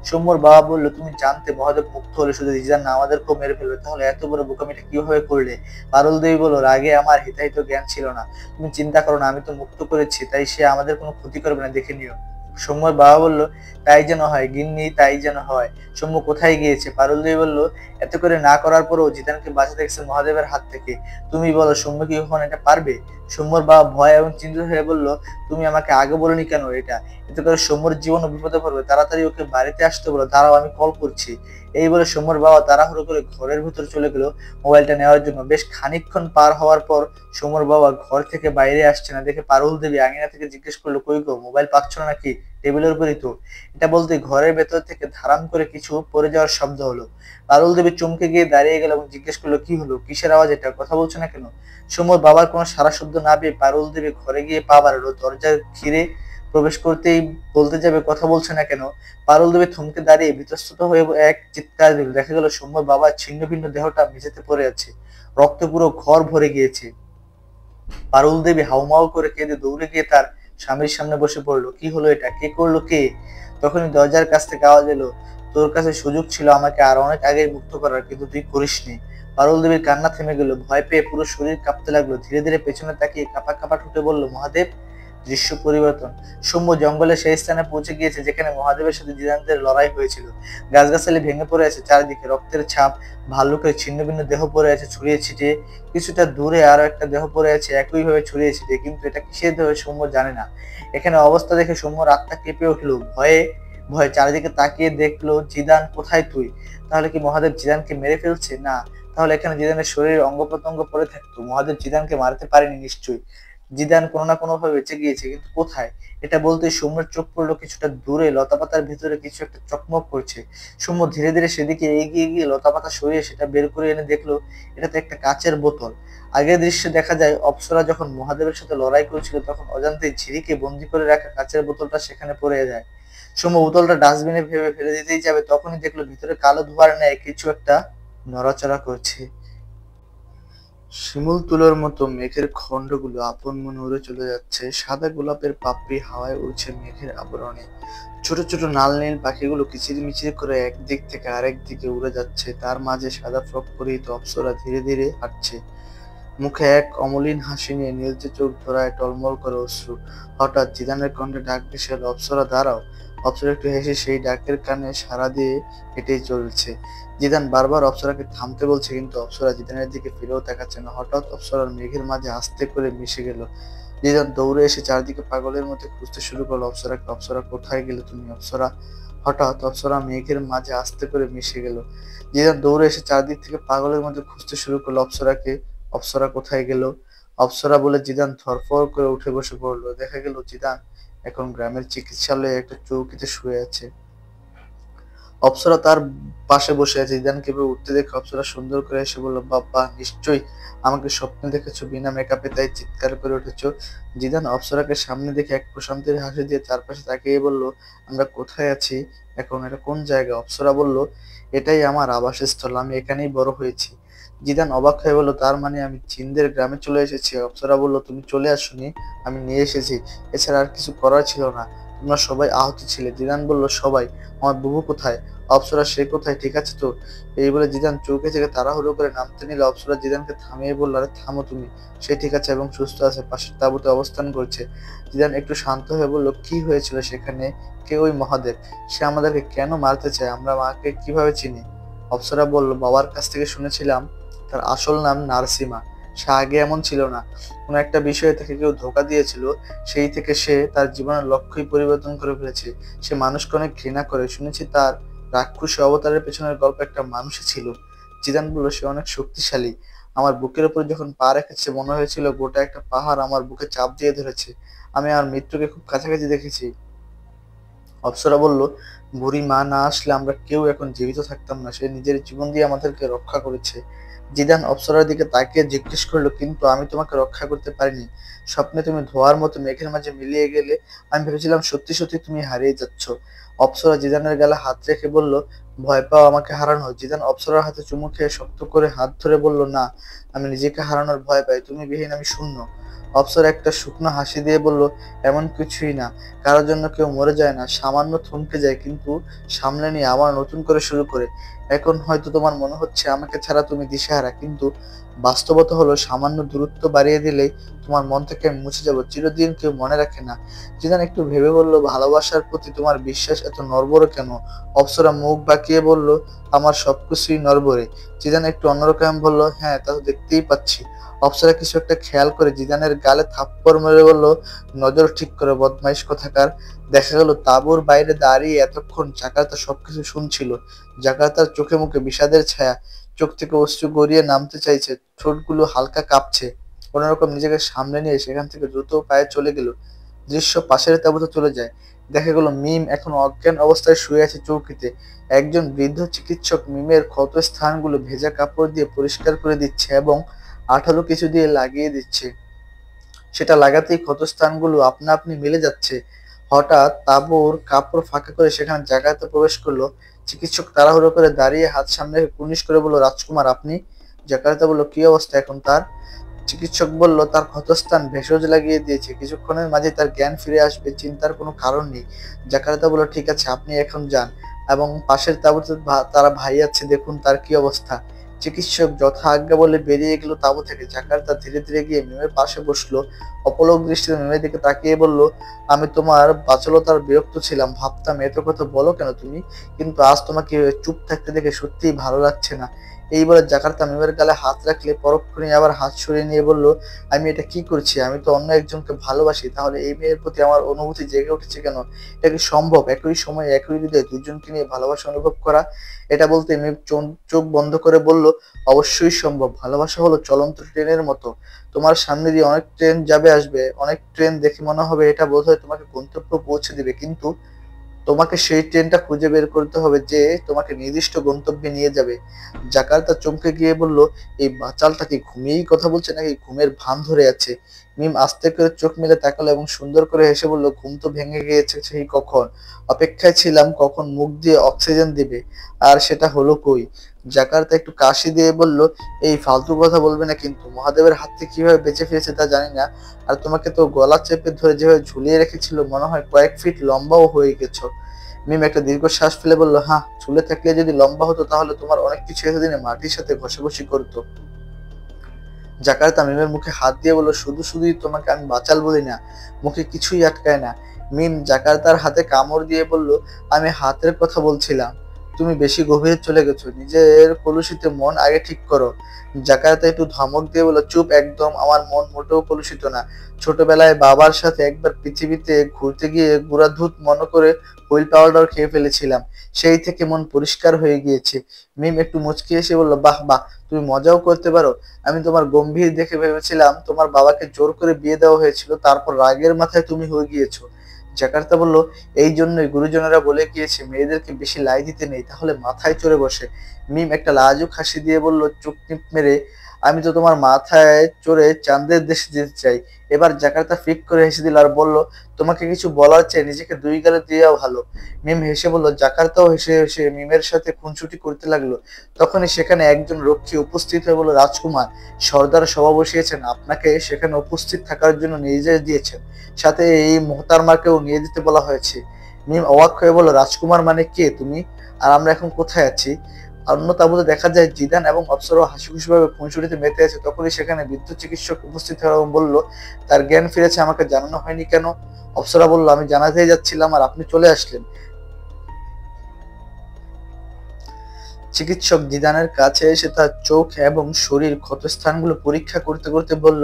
সৌম্যর বাবা বলল, তুমি জানতে মহাদেব মুক্ত হলে শুধু জিজান না আমাদেরকেও মেরে ফেলবে, তাহলে এত বড় বোকামিটা কিভাবে করলে? পারুল দেবী বলল, রাগে আমার হিতাহিত জ্ঞান ছিল না। তুমি চিন্তা করো না, আমি তো মুক্ত করেছি, তাই সে আমাদের কোনো ক্ষতি করবে না, দেখে নিও। সৌম্যর বাবা বলল, তাই যেন হয় গিন্নি, তাই যেন হয়। সৌম্য কোথায় গিয়েছে? পারুল দেবী বলল, এত করে না করার পরও জিদানকে বাঁচাতে গেছে মহাদেবের হাত থেকে। তুমি বলো সৌম্য কি কখন এটা পারবে? সৌম্যর বাবা ভয় এবং চিন্তিত হয়ে বলল, তুমি আমাকে আগে বলনি কেন এটা? এতে করে সৌম্যর জীবনও বিপদে পড়বে, তাড়াতাড়ি ওকে বাড়িতে আসতে বলো, দাঁড়াও আমি কল করছি। এই বলে সৌম্যর বাবা তাড়াহুড়ো করে ঘরের ভিতর চলে গেল মোবাইলটা নেওয়ার জন্য। বেশ খানিকক্ষণ পার হওয়ার পর সৌম্যর বাবা ঘর থেকে বাইরে আসছে না দেখে পারুল দেবী আঙিনা থেকে জিজ্ঞেস করলো, কই গো, মোবাইল পাচ্ছ না নাকি? টেবিলের উপরই তো। এটা বলতে ঘরের ভেতর থেকে ধারাম করে কিছু পড়ে যাওয়ার শব্দ হলো। পারুল দেবী চমকে গিয়ে দাঁড়িয়ে গেল এবং জিজ্ঞেস করলো, কি হলো, কিসের আওয়াজ এটা, কথা বলছো না কেন? সৌম্যর বাবার কোনো সারা শব্দ না পেয়ে পারুল দেবী ঘরে গিয়ে পা বাড়ালো। দরজা ঘিরে প্রবেশ করতেই বলতে যাবে, কথা বলছে না কেন, পারুল দেবী থমকে দাঁড়িয়ে বিতস্তত হয়ে এক চিৎকার দিল। দেখা গেল সৌম্যর বাবার ছিন্ন ভিন্ন দেহটা মেঝেতে পড়ে আছে, রক্তে পুরো ঘর ভরে গিয়েছে। পারুল দেবী হাউমাউ করে কেঁদে দৌড়ে গিয়ে তার স্বামীর সামনে বসে পড়লো। কি হলো এটা, কে করলো, কে? তখনই দরজার কাছ থেকে আওয়াজ এলো, তোর কাছে সুযোগ ছিল আমাকে আর অনেক আগে মুক্ত করার, কিন্তু তুই করিসনি। পারুল দেবীর কান্না থেমে গেল, ভয় পেয়ে পুরো শরীর কাঁপতে লাগলো। ধীরে ধীরে পেছনে তাকিয়ে কাঁপা কাঁপা ঠোঁটে বলল, মহাদেব। দৃশ্য পরিবর্তন। সৌম্য জঙ্গলের সেই স্থানে পৌঁছে গিয়েছে যেখানে মহাদেবের সাথে জিদানদের লড়াই হয়েছিল। গাছগাছালি ভেঙে পড়ে আছে চারিদিকে, রক্তের ছাপ, ভাল্লুকের ছিন্ন ভিন্ন দেহ পড়ে আছে ছড়িয়ে ছিটিয়ে। কিছুটা দূরে আরো একটা দেহ পড়ে আছে একইভাবে ছড়িয়ে ছিটিয়ে, কিন্তু এটা কিসের দেহ সৌম্য জানে না। এখানে অবস্থা দেখে সৌম্যর আত্মা কেঁপে উঠলো ভয়ে ভয়ে। চারিদিকে তাকিয়ে দেখলো, জিদান কোথায় তুই? তাহলে কি মহাদেব জিদানকে মেরে ফেলছে? না, তাহলে এখানে জিদানের শরীরের অঙ্গ প্রত্যঙ্গ পড়ে থাকতো। মহাদেব জিদানকে মারতে পারেনি নিশ্চয়ই। জিদান কোনো না কোনো ভাবে বেঁচে গিয়েছে, কিন্তু কোথায়? এটা বলতে সৌম্যের চোখ পড়লো কিছুটা দূরে লতাপাতার ভিতরে কিছু একটা চকমক করছে। সৌম্য ধীরে ধীরে সেদিকে এগিয়ে গিয়ে লতাপাতা সরিয়ে সেটা বের করে এনে দেখলো এটা তো একটা কাচের বোতল। আগের দৃশ্যে দেখা যায় অপ্সরা যখন মহাদেবের সাথে লড়াই করেছিল তখন অজান্তে ঝিরিকে বন্দি করে রাখা কাচের বোতলটা সেখানে পড়ে যায়। সৌম্য বোতলটা ডাস্টবিনে ভেবে ফেলে দিতেই যাবে, তখনই দেখলো ভিতরে কালো ধোঁয়ার ন্যায় কিছু একটা নড়াচড়া করছে। শিমুল তুলোর মতো মেঘের খণ্ডগুলো আপন মনে উড়ে চলে যাচ্ছে। সাদা গোলাপের পাপড়ি হাওয়ায় উড়ছে মেঘের আবরণে। ছোট ছোট লাল নীল পাখিগুলো কিচিরমিচির করে একদিক থেকে আরেক দিকে উড়ে যাচ্ছে। তার মাঝে সাদা ফ্রক পরিহিত অপ্সরা ধীরে ধীরে হাঁটছে, মুখে এক অমলিন হাসি নিয়ে নীলচে চোখ ধরায় টলমল করে অশ্রু। হঠাৎ জিদানের কণ্ঠে ডাক ভেসে এলো, অপ্সরা দাঁড়াও। অপ্সরা একটু হেসে সেই ডাকের কানে সাড়া দিয়ে হেঁটেই চলছে। জিদান বারবার অপ্সরাকে থামতে বলছে, কিন্তু অপ্সরা জিদানের দিকে ফিরেও তাকাচ্ছে না। হঠাৎ অপ্সরার মেঘের মাঝে আস্তে করে মিশে গেল। জিদান দৌড়ে এসে চারদিকে পাগলের মতো খুঁজতে শুরু করলো অপ্সরাকে। অপ্সরা, কোথায় গেলে তুমি? অপ্সরা। হঠাৎ অপ্সরা মেঘের মাঝে আস্তে করে মিশে গেল। জিদান দৌড়ে এসে চারদিক থেকে পাগলের মতো খুঁজতে শুরু করলো অপ্সরাকে। অপ্সরা কোথায় গেল? অপ্সরা বলে জিদান ধরফর করে উঠে বসে পড়লো। দেখা গেল জিদান এখন গ্রামের চিকিৎসালয়ে একটা চৌকিতে শুয়ে আছে। অপ্সরা তার পাশে বসে আছে। জিদান কেঁপে উঠতে দেখে অপ্সরা সুন্দর করে এসে বলল, বাবা, নিশ্চয়ই আমাকে স্বপ্নে দেখেছো, বিনা মেকআপে, তাই চিৎকার করে উঠেছো। জিদান অপ্সরাকে সামনে দেখে এক প্রশান্তির হাসি দিয়ে চারপাশে তাকিয়ে বলল, আমরা কোথায় আছি এখন, এটা কোন জায়গা? অপ্সরা বলল, এটাই আমার আবাসস্থল, আমি এখানেই বড় হয়েছি। জিদান অবাক হয়ে বলল, তার মানে আমি জিনদের গ্রামে চলে এসেছি? অপ্সরা বলল, তুমি চলে আসোনি, আমি নিয়ে এসেছি, এছাড়া আর কিছু করার ছিল না। তোমরা সবাই আহত ছিলে। জিদান বলল, সবাই? আমার বুবু কোথায়? অপ্সরা সে কোথায়, ঠিক আছে তো? এই বলে জিদান চৌকি থেকে তাড়াহুড়ো করে নামতে নিলে অপ্সরা জিদানকে থামিয়ে বলল, আরে থামো তুমি, সে ঠিক আছে এবং সুস্থ আছে, পাশের তাঁবুতে অবস্থান করছে। জিদান একটু শান্ত হয়ে বলল, কি হয়েছিল সেখানে? কে ওই মহাদেব? সে আমাদেরকে কেন মারতে চায়? আমরা মাকে কিভাবে চিনি? অপ্সরা বলল, বাবার কাছ থেকে শুনেছিলাম তার আসল নাম নার্সিমা। সে আগে এমন ছিল না, কোনো একটা বিষয়ে তাকে কেউ ধোঁকা দিয়েছিল, সেই থেকে সে তার জীবনের লক্ষ্যই পরিবর্তন করে ফেলেছে। সে মানুষকে অনেক ঘৃণা করে, শুনেছি তার রাক্ষসী অবতারের পেছনের গল্প একটা মানুষই ছিল। জিদান বলল, সে অনেক শক্তিশালী। আমার বুকের উপর যখন পা রেখেছে মনে হয়েছিল গোটা একটা পাহাড় আমার বুকে চাপ দিয়ে ধরেছে। আমি আমার মৃত্যুকে খুব কাছাকাছি দেখেছি। অপ্সরা বলল, বুড়ি মা না আসলে আমরা কেউ এখন জীবিত থাকতাম না। সে নিজের জীবন দিয়ে আমাদেরকে রক্ষা করেছে। জিদান অপ্সরার দিকে তাকিয়ে জিজ্ঞেস করলো, কিন্তু আমি তোমাকে রক্ষা করতে পারিনি। স্বপ্নে তুমি ধোঁয়ার মতো মেঘের মাঝে মিলিয়ে গেলে। আমি ভেবেছিলাম সত্যি সত্যি তুমি হারিয়ে যাচ্ছ। অপ্সরা জিদানের গালে হাত রেখে বলল, ভয় পাও আমাকে হারানো? জিদান অপ্সরার হাতে চুমু খেয়ে শক্ত করে হাত ধরে বলল, না, আমি নিজেকে হারানোর ভয় পাই, তুমি বিহীন আমি শূন্য। অপ্সরা একটা শুকনো হাসি দিয়ে বলল, এমন কিছুই না, কারোর জন্য কেউ মরে যায় না, সামান্য থমকে যায়, কিন্তু সামলে নিয়ে আবার নতুন করে শুরু করে। এখন হয়তো তোমার মনে হচ্ছে আমাকে ছাড়া তুমি দিশেহারা, কিন্তু বাস্তবতা হলো সামান্য দূরত্ব বাড়িয়ে দিলেই তোমার মন থেকে আমি মুছে যাব। চিরদিন কেউ মনে রাখে না। জিদান একটু ভেবে বলল, ভালোবাসার প্রতি তোমার বিশ্বাস এত নড়বড়ে কেন? অপ্সরা মুখ বাঁকিয়ে বলল, আমার সবকিছুই নড়বড়ে। জিদান একটু অন্যরকম বলল, হ্যাঁ তা তো দেখতেই পাচ্ছি। অপ্সরা কিছু একটা খেয়াল করে জিদানের গালে থাপ্পড় মেরে বলল, নজর ঠিক করে বদমাইশ কোথাকার। দেখা গেল তাঁবুর বাইরে দাঁড়িয়ে এতক্ষণ জাকার্তা সবকিছু শুনছিল। জাকার্তার চোখে মুখে বিষাদের ছায়া, চোখ থেকে অশ্রু গড়িয়ে নামতে চাইছে, ঠোঁটগুলো হালকা কাঁপছে। কোনোরকম নিজেকে সামলে নিয়ে সেখান থেকে দ্রুত পায়ে চলে গেল। দৃশ্য পাশের তাঁবুতে চলে যায়। দেখা গেল মিম এখন অজ্ঞান অবস্থায় শুয়ে আছে চৌকিতে। একজন বৃদ্ধ চিকিৎসক মিমের ক্ষত স্থানগুলো ভেজা কাপড় দিয়ে পরিষ্কার করে দিচ্ছে এবং আঠালো কিছু দিয়ে লাগিয়ে দিচ্ছে। সেটা লাগাতেই ক্ষতস্থানগুলো আপনা আপনি মিলে যাচ্ছে। হঠাৎ তাঁবুর কাপড় ফাঁকা করে সেখানে জাকারিয়া প্রবেশ করলো। চিকিৎসক তাড়াহুড়ো করে দাঁড়িয়ে হাত সামনে রেখে কুর্নিশ করে বলল, রাজকুমার আপনি? জাকারিয়া বলল, কি অবস্থা এখন তার? চিকিৎসক বলল, তার ক্ষতস্থান ভেষজ লাগিয়ে দিয়েছে, কিছুক্ষণের মাঝে তার জ্ঞান ফিরে আসবে, চিন্তার কোনো কারণ নেই। জাকারিয়া বলল, ঠিক আছে আপনি এখন যান এবং পাশের তাঁবুতে তারা ভাই আছে, দেখুন তার কি অবস্থা। চিকিৎসক যথা আজ্ঞা বলে বেরিয়ে গেল তাঁবু থেকে। জাকারিয়া ধীরে ধীরে গিয়ে মিমের পাশে বসলো। অপলক দৃষ্টিতে মিমের দিকে তাকিয়ে বলল, আমি তোমার বাচালতার বিরক্ত ছিলাম, ভাবতাম এত কথা বলো কেন তুমি, কিন্তু আজ তোমাকে চুপ থাকতে দেখে সত্যিই ভালো লাগছে না। এই বলে জাকারিয়া মিমের গালে হাত রাখলে পরক্ষণেই আবার হাত সরিয়ে নিয়ে বলল, আমি এটা কি করছি? আমি তো অন্য একজনকে ভালোবাসি, তাহলে এই মেয়ের প্রতি আমার অনুভূতি জেগে উঠেছে কেন? এটা কি সম্ভব একই সময়ে একই হৃদয়ে দুজনকে নিয়ে ভালোবাসা অনুভব করা? এটা বলতে মিম চোখ বন্ধ করে বলল, অবশ্যই সম্ভব। ভালোবাসা হলো চলন্ত ট্রেনের মতো, তোমার সামনে দিয়ে অনেক ট্রেন যাবে আসবে, অনেক ট্রেন দেখে মনে হবে এটা বোধহয় তোমাকে গন্তব্য পৌঁছে দিবে, কিন্তু তোমাকে সেই ট্রেনটা খুঁজে বের করতে হবে যে তোমাকে নির্দিষ্ট গন্তব্যে নিয়ে যাবে। জাকারিয়া চমকে গিয়ে বলল, এই বাচালটা কি ঘুমিয়েই কথা বলছে নাকি ঘুমের ভান ধরে আছে? মিম আস্তে করে চোখ মেলে তাকালো এবং সুন্দর করে হেসে বলল, ঘুম তো ভেঙে গিয়েছে সেই কখন, অপেক্ষায় ছিলাম কখন মুখ দিয়ে অক্সিজেন দিবে, আর সেটা হলো কই। জাকারিয়া একটু কাশি দিয়ে বলল, এই ফালতু কথা বলবে না কিন্তু, মহাদেবের হাত থেকে কিভাবে বেঁচে ফিরেছে তা জানি না, আর তোমাকে তো গলা চেপে ধরে যেভাবে ঝুলিয়ে রেখেছিল মনে হয় কয়েক ফিট লম্বাও হয়ে গেছো। মিম একটা দীর্ঘশ্বাস ফেলে বলল, হ্যাঁ, ঝুলে থাকলে যদি লম্বা হতো তাহলে তোমার অনেক কিছু এতদিনে মাটির সাথে ঘষাঘষি করতো। জাকারিয়া মিমের মুখে হাত দিয়ে বলল, শুধু শুধুই তোমাকে আমি বাচাল বলি না, মুখে কিছুই আটকায় না। মিম জাকারিয়ার হাতে কামড় দিয়ে বলল, আমি হাতের কথা বলছিলাম, তুমি বেশি গভীরে চলে গেছো, নিজের কলুষিত মন আগে ঠিক করো। জাকারিয়া একটু ধমক দিয়ে বলল, চুপ একদম, আমার মন মোটেও কলুষিত না। ছোটবেলায় বাবার সাথে একবার পৃথিবীতে ঘুরতে গিয়ে গুড়া দুধ মনে করে হুইল পাউডার খেয়ে ফেলেছিলাম, সেই থেকে মন পরিষ্কার হয়ে গিয়েছে। মিম একটু মুচকি এসে বলল, বাহ বাহ, তুমি মজাও করতে পারো। আমি তোমার গম্ভীর দেখে ভেবেছিলাম তোমার বাবাকে জোর করে বিয়ে দেওয়া হয়েছিল, তারপর রাগের মাথায় তুমি হয়ে গিয়েছো। জাকারিয়া বলল, এই জন্যই গুরুজনেরা বলে গিয়েছে মেয়েদেরকে বেশি লাই দিতে নেই, তাহলে মাথায় চড়ে বসে। মিম একটা লাজুক হাসি দিয়ে বলল, চোখ টিপ মেরে, আমি তো তোমার মাথায় চড়ে চাঁদের দেশে যেতে চাই। এবার জাকারিয়া ফিক করে হেসে দিল আর বলল, তোমাকে কিছু বলার চেয়ে নিজেকে দুই গালে দেওয়া ভালো। মিম হেসে বলল। জাকারিয়াও হেসে হেসে মিমের সাথে খুনসুটি করতে লাগলো। তখনই সেখানে একজন রক্ষী উপস্থিত হয়ে বলল, রাজকুমার, সর্দার সভা বসিয়েছেন, আপনাকে সেখানে উপস্থিত থাকার জন্য নির্দেশ দিয়েছেন, সাথে এই মোহতারমাকেও নিয়ে যেতে বলা হয়েছে। মিম অবাক হয়ে বলল, রাজকুমার মানে কে তুমি? আর আমরা এখন কোথায় আছি? অন্য তাঁবুতে দেখা যায় জিদান এবং অপ্সরা হাসিখুশিভাবে খুনসুটিতে মেতে আছে। তখনই সেখানে বৃদ্ধ চিকিৎসক উপস্থিত হলো এবং বলল, তার জ্ঞান ফিরেছে, আমাকে জানানো হয়নি কেন? অপ্সরা বলল, আমি জানাতেই যাচ্ছিলাম আর আপনি চলে আসলেন। চিকিৎসক জিদানের কাছে এসে তার চোখ এবং শরীর ক্ষতস্থানগুলো পরীক্ষা করতে করতে বলল,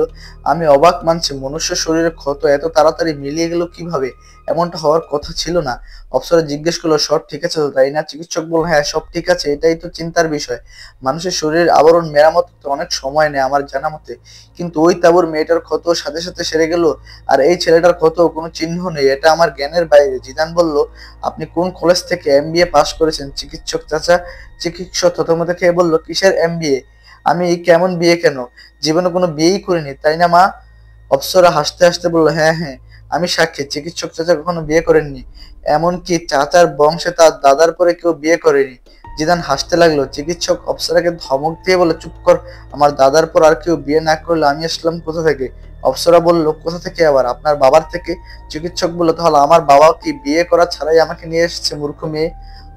আমি অবাক মানছি, মনুষ্য শরীরের ক্ষত এত তাড়াতাড়ি মিলিয়ে গেল কিভাবে? এমনটা হওয়ার কথা ছিল না। অপ্সরা জিজ্ঞেস করলো, সব ঠিক আছে তো, তাই না? চিকিৎসক বলল, হ্যাঁ সব ঠিক আছে, এটাই তো চিন্তার বিষয়। মানুষের শরীরের আবরণ মেরামত করতে অনেক সময় নেয় আমার জানা মতে, কিন্তু ওই তাঁবুর মেয়েটার ক্ষত সাথে সাথে সেরে গেল, আর এই ছেলেটার ক্ষত কোনো চিহ্ন নেই। এটা আমার জ্ঞানের বাইরে। জিদান বলল, আপনি কোন কলেজ থেকে এমবিএ পাশ করেছেন? চিকিৎসক চাচা চিকিৎসক থতমত খেয়ে বলল, কিসের এমবিএ? আমি কেমন বিয়ে কেন? জীবনে কোনো বিয়েই করিনি, তাই না মা? অপ্সরা হাসতে হাসতে বলল, হ্যাঁ হ্যাঁ, আমি সাক্ষী, চিকিৎসক চাচা কখনো বিয়ে করেননি। এমনকি চাচার বংশে তার দাদার পরে কেউ বিয়ে করেনি। জিদান হাসতে লাগলো। চিকিৎসক অপ্সরাকে ধমক দিয়ে বলে, চুপ কর, আমার দাদার পর আর কেউ বিয়ে না করলে আমি আসলাম কোথা থেকে? অপ্সরা বলল, কোথা থেকে আবার? আপনার বাবার থেকে। চিকিৎসক বলল, তাহলে আমার বাবা কি বিয়ে করা ছাড়াই আমাকে নিয়ে এসেছে, মূর্খ মেয়ে?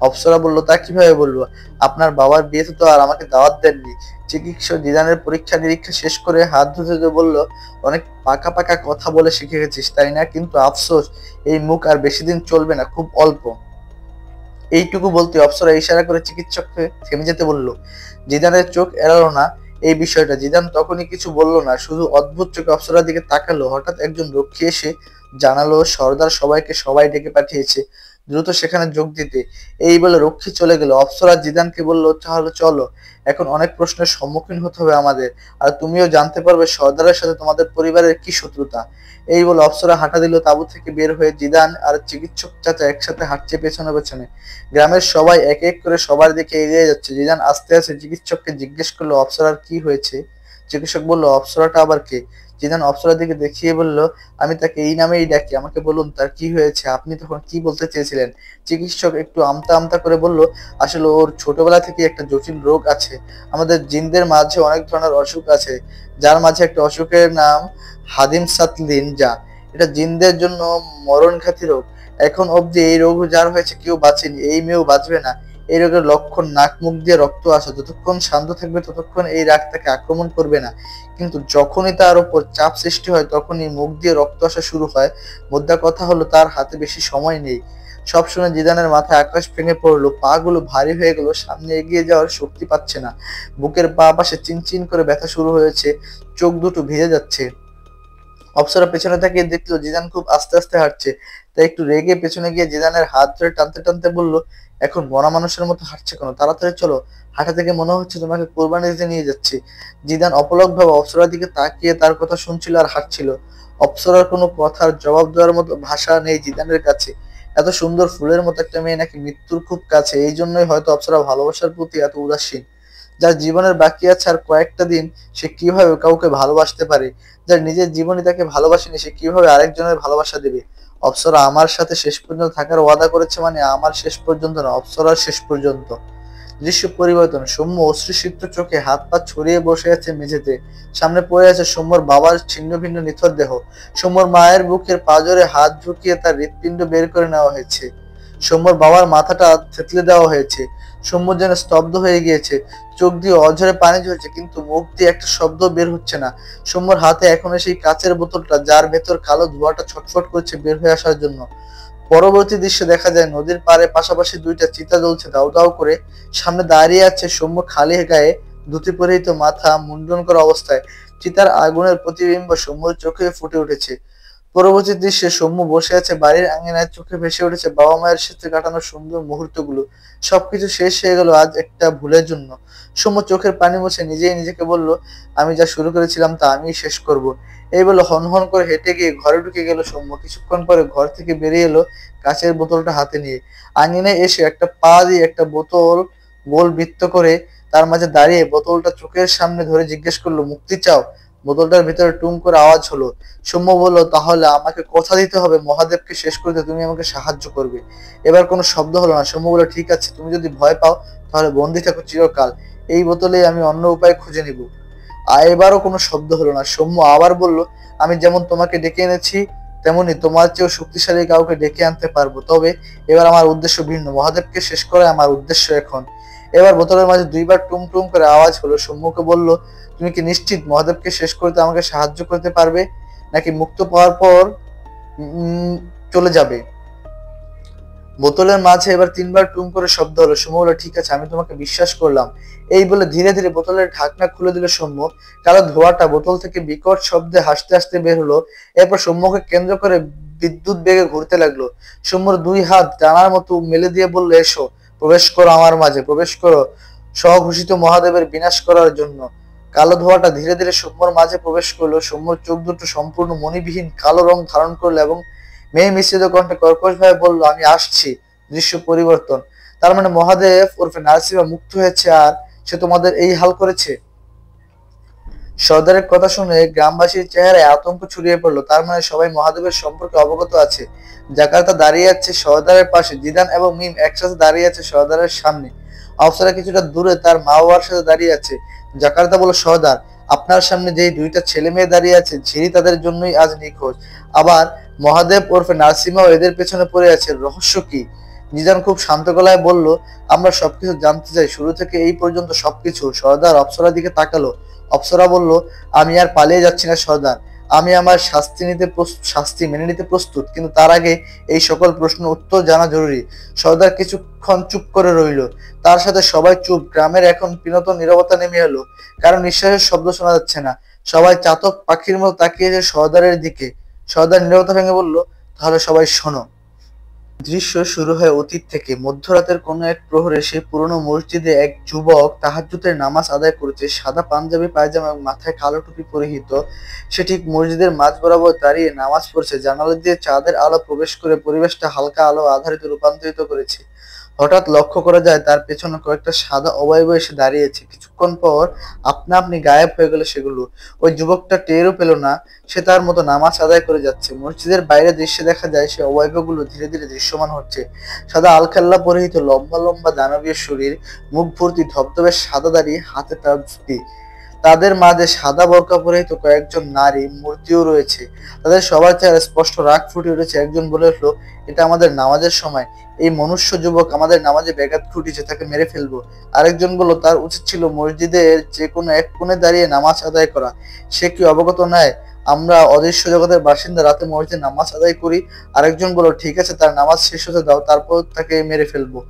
অপ্সরা বলল, তা কিভাবে বলবো? আপনার বাবার বিয়েতে তো আর আমাকে দাওয়াত দেননি। চিকিৎসক জিদানের পরীক্ষা নিরীক্ষা শেষ করে হাত ধুতে ধুতে বলল, অনেক পাকা পাকা কথা বলে শিখে গেছিস, তাই না? কিন্তু আফসোস, এই মুখ আর বেশি দিন চলবে না, খুব অল্প। এইটুকু বলতে অপ্সরা ইশারা করে চিকিৎসককে থেমে যেতে বলল। জিদানের চোখ এড়ালো না এই বিষয়টা। জিদান তখনই কিছু বলল না, শুধু অদ্ভুত চোখে অপ্সরার দিকে তাকালো। হঠাৎ একজন রক্ষী এসে জানালো, সর্দার সবাই ডেকে পাঠিয়েছে, দ্রুত সেখানে যোগ দিতে। এই বলে রক্ষী চলে গেল। অপ্সরা জিদানকে বলল, তাহলে চলো, এখন অনেক প্রশ্নের সম্মুখীন হতে হবে আমাদের, আর তুমিও জানতে পারবে সর্দারের সাথে তোমাদের পরিবারের কি শত্রুতা। এই বলে অপ্সরা হাঁটা দিল। তাঁবু থেকে বের হয়ে জিদান আর চিকিৎসক চাচা একসাথে হাঁটছে পেছনে পেছনে। গ্রামের সবাই এক এক করে সবার দিকে এগিয়ে যাচ্ছে। জিদান আস্তে আস্তে চিকিৎসককে জিজ্ঞেস করলো, অপ্সরার কি হয়েছে? চিকিৎসক বলল, অপ্সরাটা আবার কে? জিদান অপ্সরার দিকে দেখিয়ে বলল, আমি তাকে এই নামেই ডাকি, আমাকে বলুন তার কি হয়েছে, আপনি তখন কি বলতে চেয়েছিলেন? চিকিৎসক একটু আমতা আমতা করে বলল, আসলে ওর ছোটবেলা থেকে একটা জটিল রোগ আছে। আমাদের জিনদের মাঝে অনেক ধরনের অসুখ আছে, যার মাঝে একটা অসুখের নাম হাদিম সাতলিন, যা এটা জিনদের জন্য মরণঘাতী রোগ। এখন অবধি এই রোগ যার হয়েছে কেউ বাঁচেনি, এই মেয়েও বাঁচবে না। এই রোগের লক্ষণ নাক মুখ দিয়ে রক্ত আসা। যতক্ষণ শান্ত থাকবে ততক্ষণ এই রাগ তাকে আক্রমণ করবে না, কিন্তু যখনই তার উপর চাপ সৃষ্টি হয় তখনই মুখ দিয়ে রক্ত আসা শুরু হয়। মোদ্দা কথা হলো, তার হাতে বেশি সময় নেই। সব শুনে জিদানের মাথায় আকাশ ভেঙে পড়লো। পা গুলো ভারী হয়ে গেল, সামনে এগিয়ে যাওয়ার শক্তি পাচ্ছে না। বুকের পা পাশে চিনচিন করে ব্যথা শুরু হয়েছে, চোখ দুটো ভিজে যাচ্ছে। অপ্সরা পেছনে তাকিয়ে দেখলো জিদান খুব আস্তে আস্তে হাঁটছে। তাই একটু রেগে পেছনে গিয়ে জিদানের হাত ধরে টানতে টানতে বলল, এখন মরা মানুষের মতো হাঁটছে কেন? তাড়াতাড়ি চলো, হাঁটা থেকে মনে হচ্ছে তোমাকে কোরবানি দিতে নিয়ে যাচ্ছি। জিদান অপলক ভাবে অপ্সরার দিকে তাকিয়ে তার কথা শুনছিল আর হাঁটছিল। অপ্সরার কোনো কথার জবাব দেওয়ার মতো ভাষা নেই জিদানের কাছে। এত সুন্দর ফুলের মতো একটা মেয়ে নাকি মৃত্যুর খুব কাছে, এই জন্যই হয়তো অপ্সরা ভালোবাসার প্রতি এত উদাসীন। যার জীবনের বাকি আছে আর কয়েকটা দিন, সে কিভাবে কাউকে ভালোবাসতে পারে? যার নিজের জীবনই তাকে ভালোবাসেনি, সে কিভাবে আরেকজনের ভালোবাসা দেবে? অপ্সরা আমার সাথে শেষ পর্যন্ত থাকার ওয়াদা করেছে, মানে আমার শেষ পর্যন্ত না, অপ্সরার শেষ পর্যন্ত। দৃশ্য পরিবর্তন। সৌম্য অশ্রুসিক্ত চোখে হাত পা ছড়িয়ে বসে আছে মেঝেতে। সামনে পড়ে আছে সৌম্যর বাবার ছিন্ন ভিন্ন নিথর দেহ। সৌম্যর মায়ের বুকের পাঁজরে হাত ঢুকিয়ে তার হৃৎপিণ্ড বের করে নেওয়া হয়েছে। সৌম্যর বাবার মাথাটা থেতলে দেওয়া হয়েছে। সৌম্য যেন স্তব্ধ হয়ে গিয়েছে। চোখ দিয়ে অঝরে পানি ঝরছে, কিন্তু মুখ দিয়ে একটা শব্দ বের হচ্ছে না। সৌম্যর হাতে এখনো সেই কাচের বোতলটা, যার ভেতর কালো ধোঁয়াটা ছটফট করছে বের হয়ে আসার জন্য। পরবর্তী দৃশ্যে দেখা যায় নদীর পাড়ে পাশাপাশি দুইটা চিতা জ্বলছে দাউ দাউ করে। সামনে দাঁড়িয়ে আছে সৌম্য, খালি গায়ে, ধুতি পরিহিত, মাথা মুন্ডন করা অবস্থায়। চিতার আগুনের প্রতিবিম্ব সৌম্যর চোখে ফুটে উঠেছে। পরবর্তী দৃশ্যে সৌম্য বসে আছে বাড়ির আঙিনায়, চোখে ভেসে উঠেছে বাবা মায়ের সাথে কাটানো সুন্দর মুহূর্তগুলো। সবকিছু শেষ হয়ে গেল আজ একটা ভুলের জন্য। সৌম্য চোখের পানি মুছে নিজেই নিজেকে বলল, আমি যা শুরু করেছিলাম তা আমি শেষ করব। এই বলে হনহন করে হেঁটে গিয়ে ঘরে ঢুকে গেল সৌম্য। কিছুক্ষণ পরে ঘর থেকে বেরিয়ে এলো কাঁচের বোতলটা হাতে নিয়ে। আঙিনায় এসে একটা পা দিয়ে একটা বোতল গোল বৃত্ত করে তার মাঝে দাঁড়িয়ে বোতলটা চোখের সামনে ধরে জিজ্ঞেস করলো, মুক্তি চাও? বোতলটার ভিতরে টুং করে আওয়াজ হলো। সৌম্য বলল, তাহলে আমাকে কথা দিতে হবে, মহাদেবকে শেষ করতে তুমি আমাকে সাহায্য করবে। এবার কোনো শব্দ হলো না। সৌম্য বলল, ঠিক আছে, তুমি যদি ভয় পাও তাহলে বন্দি থাকো চিরকাল, এই বোতলেই আমি অন্য উপায় খুঁজে নিব। এবারও কোনো শব্দ হলো না। সৌম্য আবার বলল, আমি যেমন তোমাকে ডেকে এনেছি তেমনি তোমার চেয়েও শক্তিশালী কাউকে ডেকে আনতে পারবো। তবে এবার আমার উদ্দেশ্য ভিন্ন, মহাদেবকে শেষ করাই আমার উদ্দেশ্য এখন। এবার বোতলের মাঝে দুইবার টুম টুম করে আওয়াজ হলো। সম্মুখে বলল, তুমি কি নিশ্চিত মহাদেবকে শেষ করতে আমাকে সাহায্য করতে পারবে, নাকি মুক্ত পাওয়ার পর চলে যাবে? বোতলের মাঝে এবার তিনবার টুম করে শব্দ হলো। সৌম্য বলল, ঠিক আছে, আমি তোমাকে বিশ্বাস করলাম। এই বলে ধীরে ধীরে বোতলের ঢাকনা খুলে দিল সৌম্য। কালো ধোঁয়াটা বোতল থেকে বিকট শব্দে হাসতে হাসতে বের হলো। এরপর সৌম্যকে কেন্দ্র করে বিদ্যুৎ বেগে ঘুরতে লাগলো। সৌম্যর দুই হাত ডানার মতো মেলে দিয়ে বলল, এসো, প্রবেশ করো আমার মাঝে, প্রবেশ করো স্বঘোষিত মহাদেবের বিনাশ করার জন্য। কালো ধোঁয়াটা ধীরে ধীরে সৌম্যর মাঝে প্রবেশ করলো। সৌম্যর চোখ দুটো সম্পূর্ণ মণিবিহীন কালো রং ধারণ করলো এবং মেয়ে মিশ্রিত কণ্ঠে কর্কশ ভাবে বলল, আমি আসছি। দৃশ্য পরিবর্তন। তার মানে মহাদেব ওরফে নারসিমা মুক্ত হয়েছে, আর সে তোমাদের এই হাল করেছে? সর্দারের কথা শুনে গ্রামবাসীর চেহারায় আতঙ্ক ছড়িয়ে পড়লো। তার মানে সবাই মহাদেবের সম্পর্কে অবগত আছে। জাকার্তা দাঁড়িয়ে আছে সর্দারের পাশে, জিদান এবং মিম একসাথে দাঁড়িয়ে আছে সর্দারের সামনে। আফসারা কিছুটা দূরে তার মা বাবার সাথে দাঁড়িয়ে আছে। জাকার্তা বলল, সর্দার, আপনার সামনে যেই দুইটা ছেলে মেয়ে দাঁড়িয়ে আছে, ঝিরি তাদের জন্যই আজ নিখোঁজ। আবার মহাদেব ওরফে নারসিমাও এদের পেছনে পড়ে আছে। রহস্য কি? জিদান খুব শান্ত গলায় বলল, আমরা সবকিছু জানতে চাই, শুরু থেকে এই পর্যন্ত সবকিছু। সর্দার অপ্সরার দিকে তাকালো। অপ্সরা বলল, আমি আর পালিয়ে যাচ্ছি না সর্দার, আমি আমার শাস্তি মেনে নিতে প্রস্তুত, কিন্তু তার আগে এই সকল প্রশ্নের উত্তর জানা জরুরি। সর্দার কিছুক্ষণ চুপ করে রইল। তার সাথে সবাই চুপ। গ্রামের এখন বিনত নীরবতা নেমে এলো। কারণ নিঃশ্বাসের শব্দ শোনা যাচ্ছে না। সবাই চাতক পাখির মতো তাকিয়েছে সর্দারের দিকে। সর্দার নীরবতা ভেঙে বলল, তাহলে সবাই শোনো। দৃশ্য শুরু হয় অতীত থেকে। মধ্যরাতের কোনো এক প্রহরে সেই পুরনো মসজিদে এক যুবক তাহাজ্জুদের নামাজ আদায় করেছে। সাদা পাঞ্জাবি পায়জামা এবং মাথায় কালো টুপি পরিহিত। সে ঠিক মসজিদের মাঝ বরাবর দাঁড়িয়ে নামাজ পড়ছে। জানালা দিয়ে চাঁদের আলো প্রবেশ করে পরিবেশটা হালকা আলো আধারিত রূপান্তরিত করেছে। হঠাৎ লক্ষ্য করা যায় তার পেছনে কয়েকটা সাদা অবয়ব এসে দাঁড়িয়েছে। কিছুক্ষণ পর আপনা আপনি গায়েব হয়ে গেল সেগুলো। ওই যুবকটা টেরও পেল না সে তার মতো নামাজ আদায় করে যাচ্ছে। মসজিদের বাইরে দৃশ্যে দেখা যায় সে অবয়বগুলো ধীরে ধীরে দৃশ্যমান হচ্ছে। সাদা আলখাল্লা পরিহিত, লম্বা লম্বা দানবীয় শরীর, মুখ ভর্তি ধবধবে সাদা দাড়ি, হাতে তাসবিহ। তাদের মাঝে সাদা বোরকা পরিহিত কয়েকজন নারী মূর্তিও রয়েছে। তাদের সবার চেহারা স্পষ্ট রাগ ফুটে উঠেছে। একজন বলে উঠলো, এটা আমাদের নামাজের সময়। এই মনুষ্য যুবক আমাদের নামাজে ব্যাঘাত ঘটিয়েছে, তাকে মেরে ফেলবো। আরেকজন বলল, তার উচিত ছিল মসজিদের যে কোনো এক কোণে দাঁড়িয়ে নামাজ আদায় করা। সে কি অবগত নয় আমরা অদৃশ্য জগতের বাসিন্দা, রাতে মসজিদে নামাজ আদায় করি? আরেকজন বলল, ঠিক আছে, তার নামাজ শেষ হতে দাও, তারপর তাকে মেরে ফেলবো।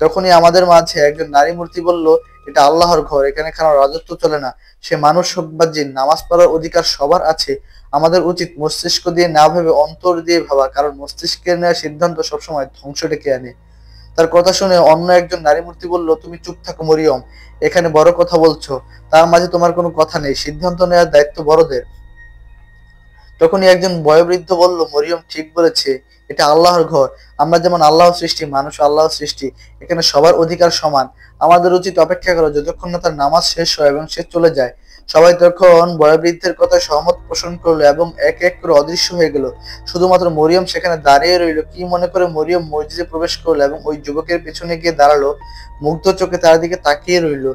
তখনই আমাদের মাঝে একজন নারী মূর্তি বলল, এটা আল্লাহর ঘর, এখানে কারো রাজত্ব চলে না। সে মানুষ হোক বা জিন, নামাজ পড়ার অধিকার সবার আছে। আমাদের উচিত মস্তিষ্ক দিয়ে না ভেবে অন্তর দিয়ে ভাবা, কারণ মস্তিষ্কের নেওয়া সিদ্ধান্ত সবসময় ধ্বংস ডেকে আনে। তার কথা শুনে অন্য একজন নারী মূর্তি বলল, তুমি চুপ থাকো মরিয়ম, এখানে বড় কথা বলছো, তার মাঝে তোমার কোনো কথা নেই, সিদ্ধান্ত নেওয়ার দায়িত্ব বড়দের। তখনই একজন বয়োবৃদ্ধ বলল, মরিয়ম ঠিক বলেছে, এটা আল্লাহর ঘর। আমরা যেমন আল্লাহর সৃষ্টি, মানুষ আল্লাহর সৃষ্টি, এখানে সবার অধিকার সমান। আমাদের উচিত অপেক্ষা করা যতক্ষণ না তার নামাজ শেষ হয় এবং সে চলে যায়। সবাই তখন বয়োবৃদ্ধের কথায় সহমত পোষণ করলো এবং এক এক করে অদৃশ্য হয়ে গেল। শুধুমাত্র মরিয়ম সেখানে দাঁড়িয়ে রইল। কি মনে করে মরিয়ম মসজিদে প্রবেশ করলো এবং ওই যুবকের পেছনে গিয়ে দাঁড়ালো। মুগ্ধ চোখে তার দিকে তাকিয়ে রইল।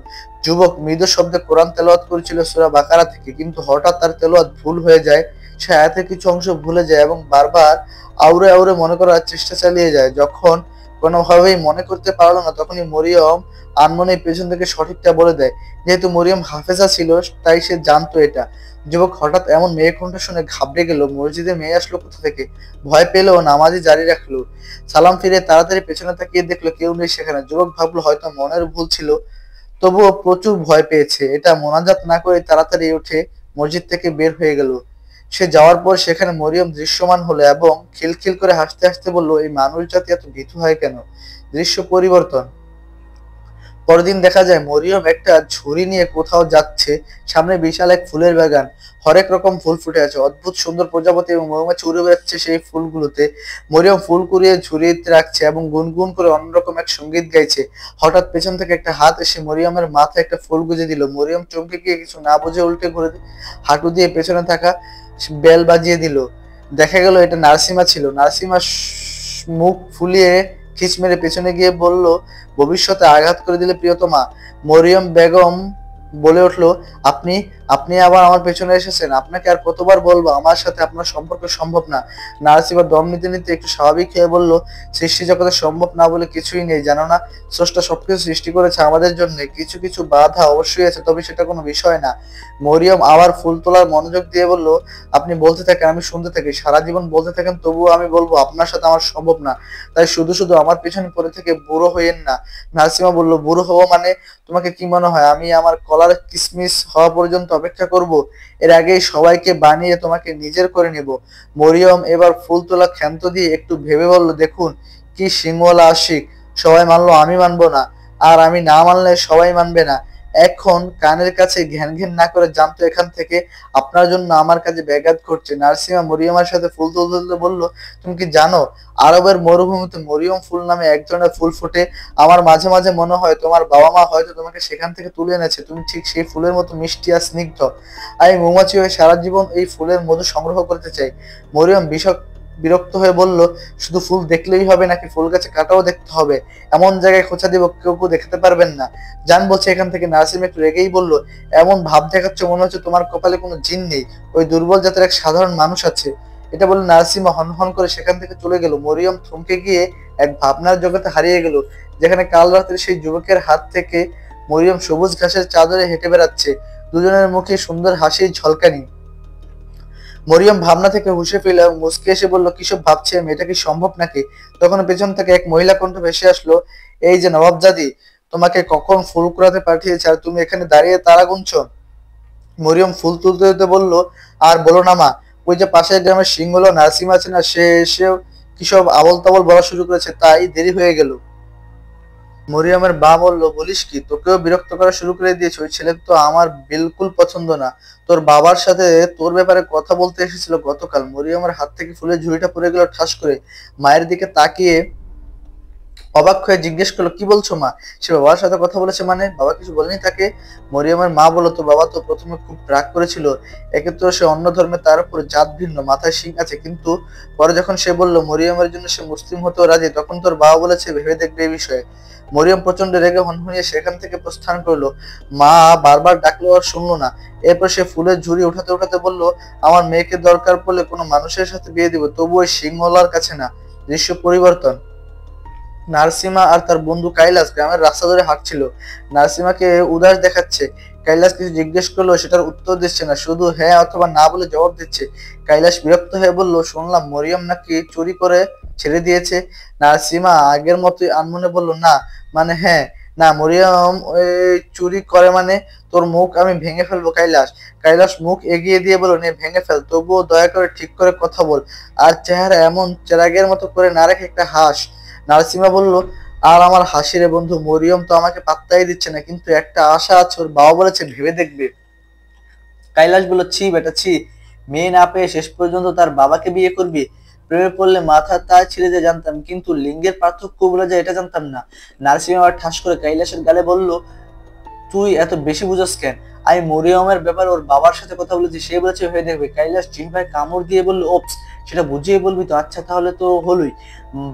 যুবক মৃদু শব্দে কোরআন তেলাওয়াত করেছিল সূরা বাকারা থেকে, কিন্তু হঠাৎ তার তেলাওয়াত ভুল হয়ে যায়। সে আয়াতের কিছু অংশ ভুলে যায় এবং বারবার আউড়ে আউড়ে মনে করার চেষ্টা চালিয়ে যায়। যখন কোনোভাবেই মনে করতে পারলো না, তখনই মরিয়ম আনমনে পেছন থেকে সঠিকটা বলে দেয়। যেহেতু মরিয়ম হাফেজা ছিল, তাই সে জানতো এটা। যুবক হঠাৎ এমন মেয়ে কণ্ঠ শুনে ঘাবড়ে গেল। মসজিদে মেয়ে আসলো কোথা থেকে? ভয় পেলেও নামাজই জারি রাখলো। সালাম ফিরে তাড়াতাড়ি পেছনে তাকিয়ে দেখলো কেউ নেই সেখানে। যুবক ভাবলো হয়তো মনের ভুল ছিল, তবুও প্রচুর ভয় পেয়েছে। এটা মোনাজাত না করে তাড়াতাড়ি উঠে মসজিদ থেকে বের হয়ে গেল। সে যাওয়ার পর সেখানে মরিয়ম দৃশ্যমান হলো এবং খিলখিল করে হাসতে হাসতে বলল, এই মানুষ জাতি এত ভীতু হয় কেন? দৃশ্য পরিবর্তন। পরদিন দেখা যায় মরিয়ম একটা ঝুড়ি নিয়ে কোথাও যাচ্ছে। সামনে বিশাল এক ফুলের বাগান, হরেক রকম ফুল ফুটে আছে। অদ্ভুত সুন্দর প্রজাপতি এবং মৌমাছি উড়ে বেড়াচ্ছে সেই ফুলগুলোতে। মরিয়ম ফুল কুড়িয়ে ঝুড়িতে রাখছে এবং গুনগুন করে অন্যরকম এক সঙ্গীত গাইছে। হঠাৎ পেছন থেকে একটা হাত এসে মরিয়মের মাথায় একটা ফুল গুজে দিল। মরিয়ম চমকে গিয়ে কিছু না বুঝে উল্টে ঘুরে হাঁটু দিয়ে পেছনে থাকা বেল বাজিয়ে দিল। দেখা গেল এটা নার্সিমা ছিল। নার্সিমা মুখ ফুলিয়ে খিচ মেরে পেছনে গিয়ে বলল, ভবিষ্যতে আঘাত করে দিলে প্রিয়তমা। মরিয়ম বেগম বলে উঠল, আপনি আপনি আবার আমার পেছনে এসেছেন, আপনাকে আর কতবার বলবো আমার সাথে আপনার সম্পর্ক সম্ভব না। নার্স এবার দম নিতে নিতে একটু স্বাভাবিক হয়ে বলল, সৃষ্টি জগতে সম্ভব না বলে কিছুই নেই, জানো না? স্রষ্টা সবকিছু সৃষ্টি করেছে আমাদের জন্য, কিছু কিছু বাধা অবশ্যই আছে, তবে সেটা কোনো বিষয় না। মরিয়ম আবার ফুল তোলার মনোযোগ দিয়ে বলল, আপনি বলতে থাকেন, আমি শুনতে থাকি, সারা জীবন বলতে থাকেন, তবুও আমি বলবো আপনার সাথে আমার সম্ভব না। তাই শুধু শুধু আমার পিছনে পড়ে থেকে বুড়ো হইয়েন না। নার্সিমা বলল, বুড়ো হবো মানে? তোমাকে কি মনে হয় আমি আমার কলার কিসমিস হওয়া পর্যন্ত অপেক্ষা করব? এর আগেই সবাইকে বানিয়ে তোমাকে নিজের করে নেব। মরিয়ম এবার ফুল তোলা ক্ষান্ত দিয়ে একটু ভেবে বলল, দেখুন কি সিংহলা আশিক, সবাই মানলো আমি মানবো না, আর আমি না মানলে সবাই মানবে না। এখন কানের কাছে ঘ্যান ঘ্যান না করে জানতো এখান থেকে, আপনার জন্য আমার কাছে ব্যাঘাত ঘটছে। নার্সিমা মরিয়মের সাথে ফুল তুলতে তুলতে বলল, তুমি কি জানো আরবের মরুভূমিতে মরিয়ম ফুল নামে এক ধরনের ফুল ফোটে? আমার মাঝে মাঝে মনে হয় তোমার বাবা মা হয়তো তোমাকে সেখান থেকে তুলে এনেছে, তুমি ঠিক সেই ফুলের মতো মিষ্টি আর স্নিগ্ধ। আমি মৌমাছি হয়ে সারা জীবন এই ফুলের মধু সংগ্রহ করতে চাই। মরিয়ম বিরক্ত হয়ে বলল, শুধু ফুল দেখলেই হবে নাকি ফুল গাছে কাটাও দেখতে হবে? এমন জায়গায় খোঁচা দিব কেউ কেউ দেখাতে পারবেন না। জান বলছে এখান থেকে। নাসিম একটু রেগেই বলল, এমন ভাব দেখাচ্ছ মনে হচ্ছে তোমার কপালে কোনো জিন নেই, ওই দুর্বল জাতের এক সাধারণ মানুষ আছে। এটা বলে নাসিমা হনহন করে সেখান থেকে চলে গেল। মরিয়ম থমকে গিয়ে এক ভাবনার জগতে হারিয়ে গেল, যেখানে কাল রাতে সেই যুবকের হাত থেকে মরিয়ম সবুজ ঘাসের চাদরে হেঁটে বেড়াচ্ছে, দুজনের মুখে সুন্দর হাসির ঝলকানি। মরিয়ম ভাবনা থেকে হুঁশে ফিরল এবং মুচকি এসে বলল, কিসব ভাবছেন, এটা কি সম্ভব নাকি? তখন পেছন থেকে এক মহিলা কণ্ঠ ভেসে আসলো, এই যে নবাবজাদি, তোমাকে কখন ফুল কুড়াতে পাঠিয়েছে আর তুমি এখানে দাঁড়িয়ে তারা গুনছো? মরিয়ম ফুল তুলতে তুলতে বলল, আর বলো না মা, ওই যে পাশের গ্রামের সিংহলো নার্সিম আছে না, সে এসেও কিসব আবল তাবল বলা শুরু করেছে, তাই দেরি হয়ে গেল। মরিয়মের মা বলল, বলিস কি, তোকেও বিরক্ত করা শুরু করে দিয়েছে? ওই ছেলে তো আমার বিলকুল পছন্দ না। তোর বাবার সাথে তোর ব্যাপারে কথা বলতে এসেছিল গতকাল। মরিয়মের হাত থেকে ফুলের ঝুড়িটা পড়ে গেল ঠাস করে। মায়ের দিকে তাকিয়ে অবাক হয়ে জিজ্ঞেস করলো, কি বলছো মা? সে বাবার সাথে কথা বলেছে মানে? বাবা কিছু বলেনি তাকে? মরিয়মের মা বলল, তো বাবা তো প্রথমে খুব রাগ করেছিল, একে তো সে অন্য ধর্মে, তার উপর জাত ভিন্ন, মাথায় শিং আছে, কিন্তু পরে যখন সে বলল মরিয়মের জন্য সে মুসলিম হতেও রাজি, তখন তোর বাবা বলেছে ভেবে দেখবে এই বিষয়ে। মরিয়ম প্রচন্ড রেগে হনহনিয়ে সেখান থেকে প্রস্থান করলো। মা বারবার ডাকলো আর শুনলো না। এরপর সে ফুলের ঝুড়ি উঠাতে উঠাতে বলল, আমার মেয়েকে দরকার পড়লে কোনো মানুষের সাথে বিয়ে দিব, তবু ওই সিংহলার কাছে না। দৃশ্য পরিবর্তন। নার্সিমা আর তার বন্ধু কাইলাস গ্রামের রাস্তা ধরে হাঁটছিল। নার্সিমাকে উদাস দেখাচ্ছে। কাইলাস কিছু জিজ্ঞেস করলো, সেটার উত্তর দিচ্ছে না, শুধু হ্যাঁ অথবা না বলে জবাব দিচ্ছে। কাইলাস বিরক্ত হয়ে বলল, শুনলাম মরিয়ম নাকি চুরি করে ছেড়ে দিয়েছে। নার্সিমা আগের মতোই আনমনে বলল, না মানে হ্যাঁ, না মরিয়ম ওই চুরি করে মানে? তোর মুখ আমি ভেঙে ফেলবো কাইলাস। কাইলাস মুখ এগিয়ে দিয়ে বলল, নে ভেঙে ফেল, তবুও দয়া করে ঠিক করে কথা বল, আর চেহারা এমন চেরাগের মতো করে না রেখে একটা হাস। নার্সিমা বলল, আর আমার হাসি রে বন্ধু, মরিয়ম তো আমাকে পাত্তাই দিচ্ছে না, কিন্তু একটা আশা আছে, ওর বাবা বলেছে ভেবে দেখবে। কাইলাস বলল, ছি বেটা ছি, মেয়ে না পেয়ে শেষ পর্যন্ত তার বাবাকে বিয়ে করবি? প্রেমে পড়লে মাথা তা ছিঁড়ে যায় জানতাম, কিন্তু লিঙ্গের পার্থক্য বলে যায় এটা জানতাম না। নার্সিমা আবার ঠাস করে কাইলাসের গালে বলল, তুই এত বেশি বুঝোস কেন? আমি মরিয়মের ব্যাপারে ওর বাবার সাথে কথা বলেছি, সে বলেছে হয়ে দেখবে। কাইলাস জিহ্বায় কামড় দিয়ে বলল, ওপস, সেটা বুঝিয়ে বলবি তো? আচ্ছা তাহলে তো হলোই।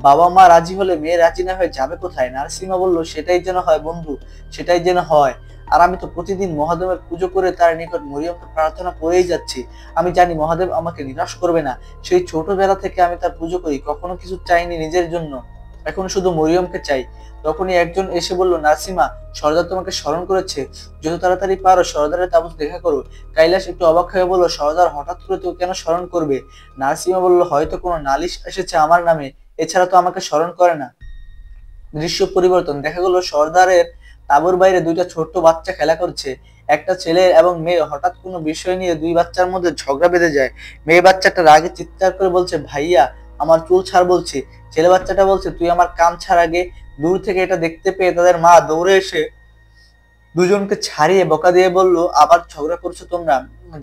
বাবা মা রাজি হলে মেয়ে রাজি না হয়ে যাবে কোথায়? নার্সিমা বলল, সেটাই যেন হয় বন্ধু, সেটাই যেন হয়। আর আমি তো প্রতিদিন মহাদেবের পুজো করে তার নিকট মরিয়মকে প্রার্থনা করেই যাচ্ছি। আমি জানি মহাদেব আমাকে নিরাশ করবে না। সেই ছোটবেলা থেকে আমি তার পুজো করি, কখনো কিছু চাইনি নিজের জন্য, এখন শুধু মরিয়মকে চাই। তখনই একজন এসে বলল, নার্সিমা, সর্দার তোমাকে স্মরণ করেছে, যত তাড়াতাড়ি পারো সর্দারের তাবুতে দেখা করো। কাইলাস একটু অবাক হয়ে বলল, সর্দার হঠাৎ করে তো কেন স্মরণ করবে? নার্সিমা বলল, হয়তো কোনো নালিশ এসেছে আমার নামে, এছাড়া তো আমাকে স্মরণ করে না। দৃশ্য পরিবর্তন। দেখা গেল সর্দারের তাঁবুর বাইরে দুইটা ছোট্ট বাচ্চা খেলা করছে। একটা ছেলে এবং মেয়ে। হঠাৎ কোনো বিষয় নিয়ে দুই বাচ্চার মধ্যে ঝগড়া বেঁধে যায়। মেয়ে বাচ্চাটা রাগে চিৎকার করে বলছে, ভাইয়া আমার চুল ছাড় বলছি। ছেলে বাচ্চাটা বলছে, তুই আমার কান ছাড় আগে। দূর থেকে এটা দেখতে পেয়ে তাদের মা দৌড়ে এসে দুজনকে ছাড়িয়ে বকা দিয়ে বলল, আবার ঝগড়া করছো তোমরা?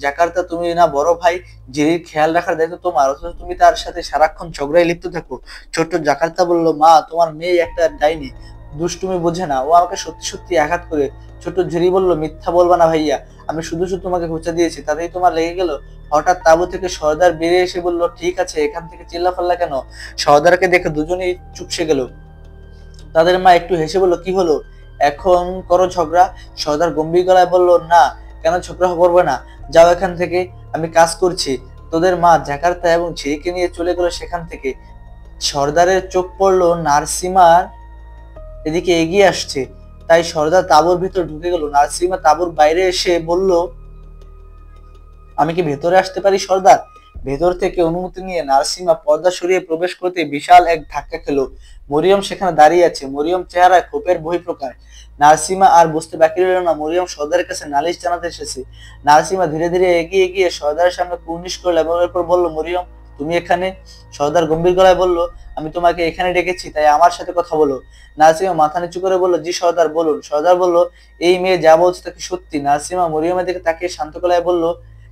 জাকার্তা, তুমি না বড় ভাই, জিরির খেয়াল রাখার দায়িত্ব তোমার, অথচ তুমি তার সাথে সারাক্ষণ ঝগড়ায় লিপ্ত থাকো। ছোট্ট জাকার্তা বলল, মা তোমার মেয়ে একটা ডাইনি, দুষ্টুমি বোঝে না, ও আমাকে সত্যি সত্যি আঘাত করে। ছোট ঝুরি বলল, মিথ্যা বলবা না ভাইয়া, আমি শুধু শুধু তোমাকে খোঁচা দিয়েছি, তাতেই তোমার লেগে গেল? হঠাৎ তাঁবু থেকে সর্দার বেরিয়ে এসে বলল, ঠিক আছে, এখান থেকে চিল্লাফাল্লা কেন? সর্দারকে দেখে দুজনেই চুপসে গেল। তাদের মা একটু হেসে বলল, কি হলো, এখন করো ঝগড়া? সর্দার গম্ভীর গলায় বলল, না, কেন ঝগড়া করবে না? যাও এখান থেকে, আমি কাজ করছি। তোদের মা জাকার্তা এবং ঝিকে নিয়ে চলে গেল সেখান থেকে। সর্দারের চোখ পড়লো নার্সিমার এদিকে এগিয়ে আসছে, তাই সর্দার তাঁবুর ভিতর ঢুকে গেল। নার্সিমা তাঁবুর বাইরে এসে বলল, আমি কি ভেতরে আসতে পারি সর্দার? ভেতর থেকে অনুমতি নিয়ে নার্সিমা পর্দা সরিয়ে প্রবেশ করতে বিশাল এক ধাক্কা খেলো। মরিয়ম সেখানে দাঁড়িয়ে আছে, মরিয়ম চেহারায় ক্ষোভের বহিঃপ্রকাশ। নার্সিমা আর বুঝতে বাকি রইল না মরিয়ম সর্দারের কাছে নালিশ জানাতে এসেছে। নার্সিমা ধীরে ধীরে এগিয়ে গিয়ে সর্দারের সামনে কুর্নিশ করলো এবং এরপর বলল, মরিয়ম তুমি এখানে? সর্দার গম্ভীর গলায় বলল, আমি তোমাকে এখানে ডেকেছি, তাই আমার সাথে কথা বলো। নার্সিমা মাথা নিচু করে বলল, জি সর্দার বলুন। সর্দার বলল, এই মেয়ে যা বলছে তা কি সত্যি? নার্সিমা মরিয়মের দিকে তাকিয়ে শান্ত গলায় বলল,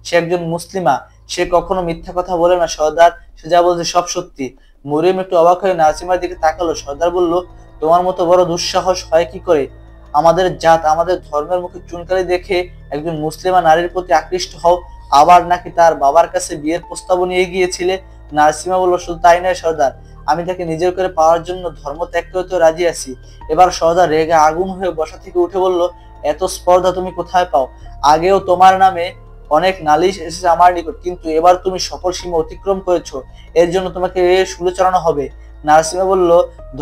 সে একজন মুসলিমা, সে কখনো মিথ্যা কথা বলে না সর্দার, সে যা বলছে সব সত্যি। মরিয়ম একটু অবাক হয়ে নার্সিমার দিকে তাকালো। সর্দার বলল, তোমার মতো বড় দুঃসাহস হয় কি করে? আমাদের জাত, আমাদের ধর্মের মুখে চুনকালি দেখে একজন মুসলিমা নারীর প্রতি আকৃষ্ট হও, আবার নাকি তার বাবার কাছে বিয়ের প্রস্তাব নিয়ে গিয়েছিলে? নার্সিমা বলল, শুধু তাই নয় সর্দার, আমি তাকে নিজের করে পাওয়ার জন্য ধর্ম ত্যাগ করতেও রাজি আছি। এবার সর্দার রেগে আগুন হয়ে বসা থেকে উঠে বলল, এত স্পর্ধা তুমি কোথায় পাও? আগেও তোমার নামে অনেক নালিশ এসেছে আমার নিকট, কিন্তু এবার তুমি সকল সীমা অতিক্রম করেছো, এর জন্য তোমাকে শুলে চড়ানো হবে। নার্সিমা বলল,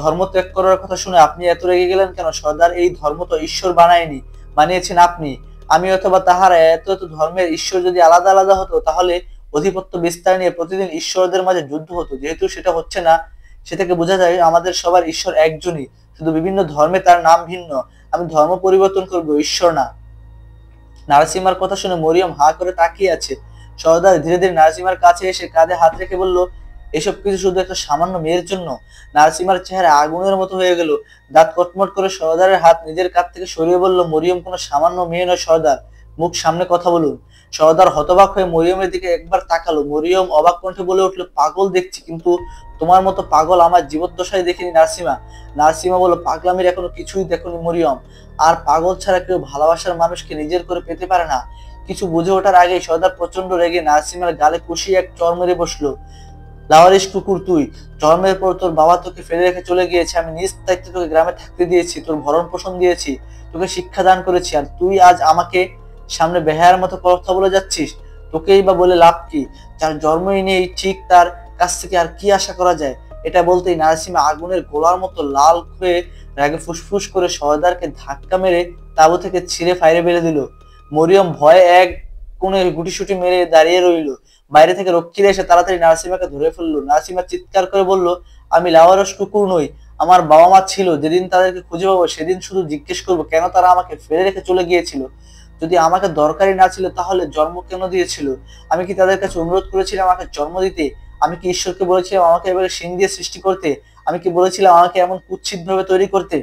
ধর্ম ত্যাগ করার কথা শুনে আপনি এত রেগে গেলেন কেন সর্দার? এই ধর্ম তো ঈশ্বর বানায়নি, বানিয়েছেন আপনি। আমি অথবা তাহারা এত এত ধর্মের ঈশ্বর যদি আলাদা আলাদা হতো, তাহলে আধিপত্য বিস্তার নিয়ে প্রতিদিন ঈশ্বরদের মাঝে যুদ্ধ হতো। যেহেতু সেটা হচ্ছে না, সে থেকে বোঝা যায় আমাদের সবার ঈশ্বর একজনই, শুধু বিভিন্ন ধর্মে তার নাম ভিন্ন। আমি ধর্ম পরিবর্তন করবো, ঈশ্বর না। নার্সিমার কথা শুনে মরিয়ম হা করে তাকিয়ে আছে। সর্দার ধীরে ধীরে নার্সিমার কাছে এসে কাঁধে হাত রেখে বলল, এসব কিছু শুধু একটা সামান্য মেয়ের জন্য? নার্সিমার চেহারা আগুনের মতো হয়ে গেল। দাঁত কটমট করে সর্দারের হাত নিজের কাছ থেকে সরিয়ে বলল, মরিয়ম কোনো সামান্য মেয়ে নয় সর্দার, মুখ সামনে কথা বলুন। সর্দার হতবাক হয়ে মরিয়মের দিকে একবার তাকালো। মরিয়ম অবাক কণ্ঠে বলে উঠল, পাগল দেখছি, কিন্তু তোমার মতো পাগল আমার জীবদ্দশায় দেখিনি নার্সিমা। নার্সিমা বলল, পাগলামির এখনো কিছুই দেখনি মরিয়ম, আর পাগল ছাড়া কেউ ভালোবাসার মানুষকে নিজের করে পেতে পারে না। কিছু বুঝে ওঠার আগেই সর্দার প্রচন্ড রেগে নার্সিমার গালে কষিয়ে এক চড় মেরে বসলো। লাওয়ারিস কুকুর তুই! জন্মের পর তোর বাবা তোকে ফেলে রেখে চলে গিয়েছে, আমি নিজ দায়িত্বে তোকে গ্রামে থাকতে দিয়েছি, তোর ভরণ পোষণ দিয়েছি, তোকে শিক্ষা দান করেছি, আর তুই আজ আমাকে সামনে বেহায়ার মতো কথা বলে যাচ্ছিস? তোকেই বা বলে লাভ কি? যার জন্মই নেই, ঠিক তার কাছ থেকে আর কি আশা করা যায়? এটা বলতেই নার্সিমা আগুনের গোলার মতো লাল হয়ে রাগে ফুসফুস করে সর্দারকে ধাক্কা মেরে তাঁবু থেকে ছিঁড়ে ফাইরে ফেলে দিল। মরিয়ম ভয়ে এক কোণে গুটিসুটি মেরে দাঁড়িয়ে রইল। বাইরে থেকে রক্ষীরা এসে তাড়াতাড়ি নার্সিমাকে ধরে ফেললো। নার্সিমা চিৎকার করে বলল, আমি লাওয়ারস কুকুর নই, আমার বাবা মা ছিল, যেদিন তাদেরকে খুঁজে পাবো সেদিন শুধু জিজ্ঞেস করবো কেন তারা আমাকে ফেলে রেখে চলে গিয়েছিল। যদি আমাকে দরকারই না ছিল তাহলে জন্ম কেন দিয়েছিল? আমি কি তাদের কাছে অনুরোধ করেছিলাম আমাকে জন্ম দিতে? আমি কি ঈশ্বরকে বলেছিলাম আমাকে এবারে শিং দিয়ে সৃষ্টি করতে? আমি কি বলেছিলাম আমাকে এমন কুৎসিত ভাবে তৈরি করতে?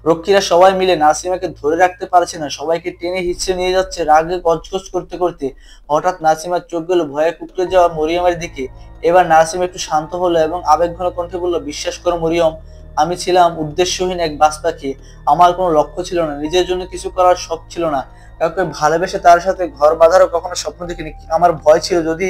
রক্ষীরা সবাই মিলে নাসিমাকে ধরে রাখতে পারছে না, সবাইকে টেনে হিঁচড়ে নিয়ে যাচ্ছে রাগে গজগজ করতে করতে। হঠাৎ নাসিমার চোখ গেল ভয়ে কুকড়ে যাওয়া মরিয়মের দিকে। এবার নাসিমা একটু শান্ত হলো এবং আবেগঘন কণ্ঠে বলল, বিশ্বাস করো মরিয়ম, আমি ছিলাম উদ্দেশ্যহীন এক বাজ পাখি। আমার কোনো লক্ষ্য ছিল না, নিজের জন্য কিছু করার শখ ছিল না, কাউকে ভালোবেসে তার সাথে ঘর বাঁধারও কখনো স্বপ্ন দেখিনি। আমার ভয় ছিল যদি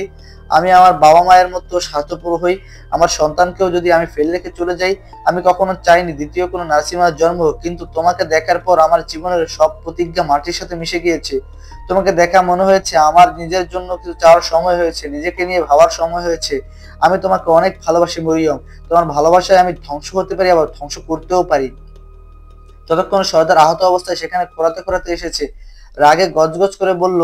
আমি আমার বাবা মায়ের মতো স্বার্থপর হই, আমার সন্তানকেও যদি আমি ফেলে রেখে চলে যাই। আমি কখনো চাইনি দ্বিতীয় কোনো নার্সিমার জন্ম হোক, কিন্তু তোমাকে দেখার পর আমার জীবনের সব প্রতিজ্ঞা মাটির সাথে মিশে গিয়েছে। তোমাকে দেখা মনে হয়েছে আমার নিজের জন্য কিছু চাওয়ার সময় হয়েছে, নিজেকে নিয়ে ভাবার সময় হয়েছে। আমি তোমাকে অনেক ভালোবাসি মরিয়ম, তোমার ভালোবাসায় আমি ধ্বংস হতে পারি, আবার ধ্বংস করতেও পারি। ততক্ষণ সর্দার আহত অবস্থায় সেখানে খোঁড়াতে খোঁড়াতে এসেছে। রাগে গজগজ করে বলল,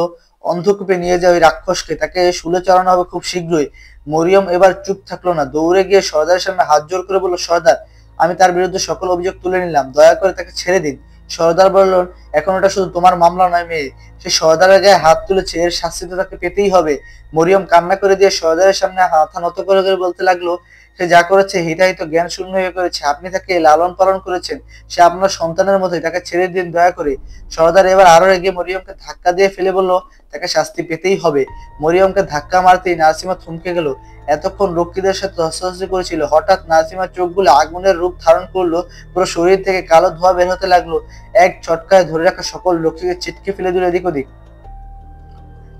অন্ধকূপে নিয়ে যাও ওই রাক্ষসকে, তাকে শুলে চড়ানো হবে খুব শীঘ্রই। মরিয়ম এবার চুপ থাকলো না, দৌড়ে গিয়ে সর্দারের সামনে হাত জোর করে বলল, সর্দার, আমি তার বিরুদ্ধে সকল অভিযোগ তুলে নিলাম, দয়া করে তাকে ছেড়ে দিন। সর্দার বলল, এখন এটা শুধু তোমার মামলা নয় মেয়ে, সে সর্দারের গায়ে হাত তুলেছে, এর শাস্তি তো তাকে পেতেই হবে। মরিয়ম কান্না করে দিয়ে সর্দারের সামনে মাথা নত করে করে বলতে লাগলো, সে যা করেছে হিতাহিত জ্ঞান শূন্য হয়ে করেছে, আপনি তাকে লালন পালন করেছেন, সে আপনার সন্তানের মতোই, তাকে ছেড়ে দিন দয়া করে। সর্দার এবার আরো রেগে মরিয়মকে ধাক্কা দিয়ে ফেলে বলল, তাকে শাস্তি পেতেই হবে। মরিয়মকে ধাক্কা মারতেই নাসিমা থমকে গেল। এতক্ষণ রক্ষীদের সাথে ধস্তাধস্তি করেছিল, হঠাৎ নাসিমার চোখগুলো আগুনের রূপ ধারণ করলো, পুরো শরীর থেকে কালো ধোঁয়া বের হতে লাগলো। এক ঝটকায় ধরে রাখা সকল রক্ষীকে ছিটকে ফেলে দিল এদিক ওদিক।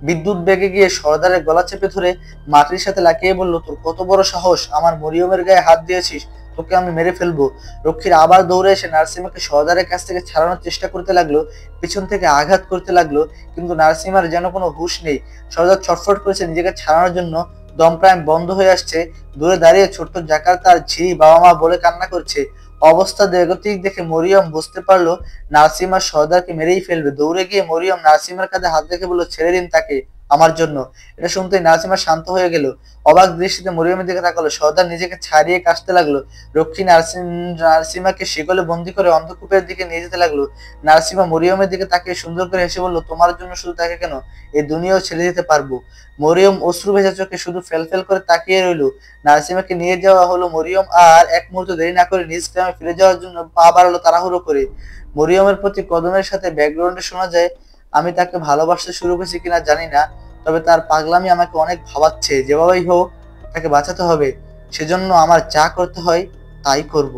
বিদ্যুৎ বেগে গিয়ে সর্দারের গলা চেপে ধরে মাটির সাথে লাকিয়ে বলল, তোর কত বড় সাহস, আমার মরিয়মের গায়ে হাত দিয়েছিস? তোকে আমি মেরে ফেলবো। রক্ষীর আবার দৌড়ে এসে নার্সিমাকে সর্দারের কাছ থেকে ছাড়ানোর চেষ্টা করতে লাগলো, পিছন থেকে আঘাত করতে লাগলো, কিন্তু নার্সিমার যেন কোনো হুঁশ নেই। সর্দার ছটফট করেছে নিজেকে ছাড়ানোর জন্য, দম প্রায় বন্ধ হয়ে আসছে। দূরে দাঁড়িয়ে ছোট্ট জাকার্তার ঝি বাবা মা বলে কান্না করছে। অবস্থা বেগতিক দেখে মরিয়ম বুঝতে পারলো নার্সিমা সর্দারকে মেরেই ফেলবে। দৌড়ে গিয়ে মরিয়ম নার্সিমার কাঁধে হাত রেখে বলল, ছেড়ে দিন তাকে আমার জন্য। এটা শুনতেই নার্সিমা শান্ত হয়ে গেল। অবাক দৃষ্টিতে মরিয়মের দিকে তাকালো। সর্দার নিজেকে ছাড়িয়ে কাশতে লাগলো। রক্ষী নার্সিমাকে শিকলে বন্দি করে অন্ধকূপের দিকে নিয়ে যেতে লাগলো। নার্সিমা মরিয়মের দিকে তাকিয়ে সুন্দর করে হেসে বলল, তোমার জন্য শুধু তাকে কেন, এই দুনিয়াও ছেড়ে দিতে পারবো। মরিয়ম অশ্রু ভেজা চোখে শুধু ফেল করে তাকিয়ে রইল। নার্সিমাকে নিয়ে যাওয়া হলো। মরিয়ম আর এক মুহূর্ত দেরি না করে নিজ গ্রামে ফিরে যাওয়ার জন্য পা বাড়ালো তাড়াহুড়ো করে। মরিয়মের প্রতি কদমের সাথে ব্যাকগ্রাউন্ডে শোনা যায়, আমি তাকে ভালোবাসতে শুরু করেছি কিনা জানি না, তবে তার পাগলামি আমাকে অনেক ভাবাচ্ছে। যেভাবেই হোক তাকে বাঁচাতে হবে, সেজন্য আমার যা করতে হয় তাই করব।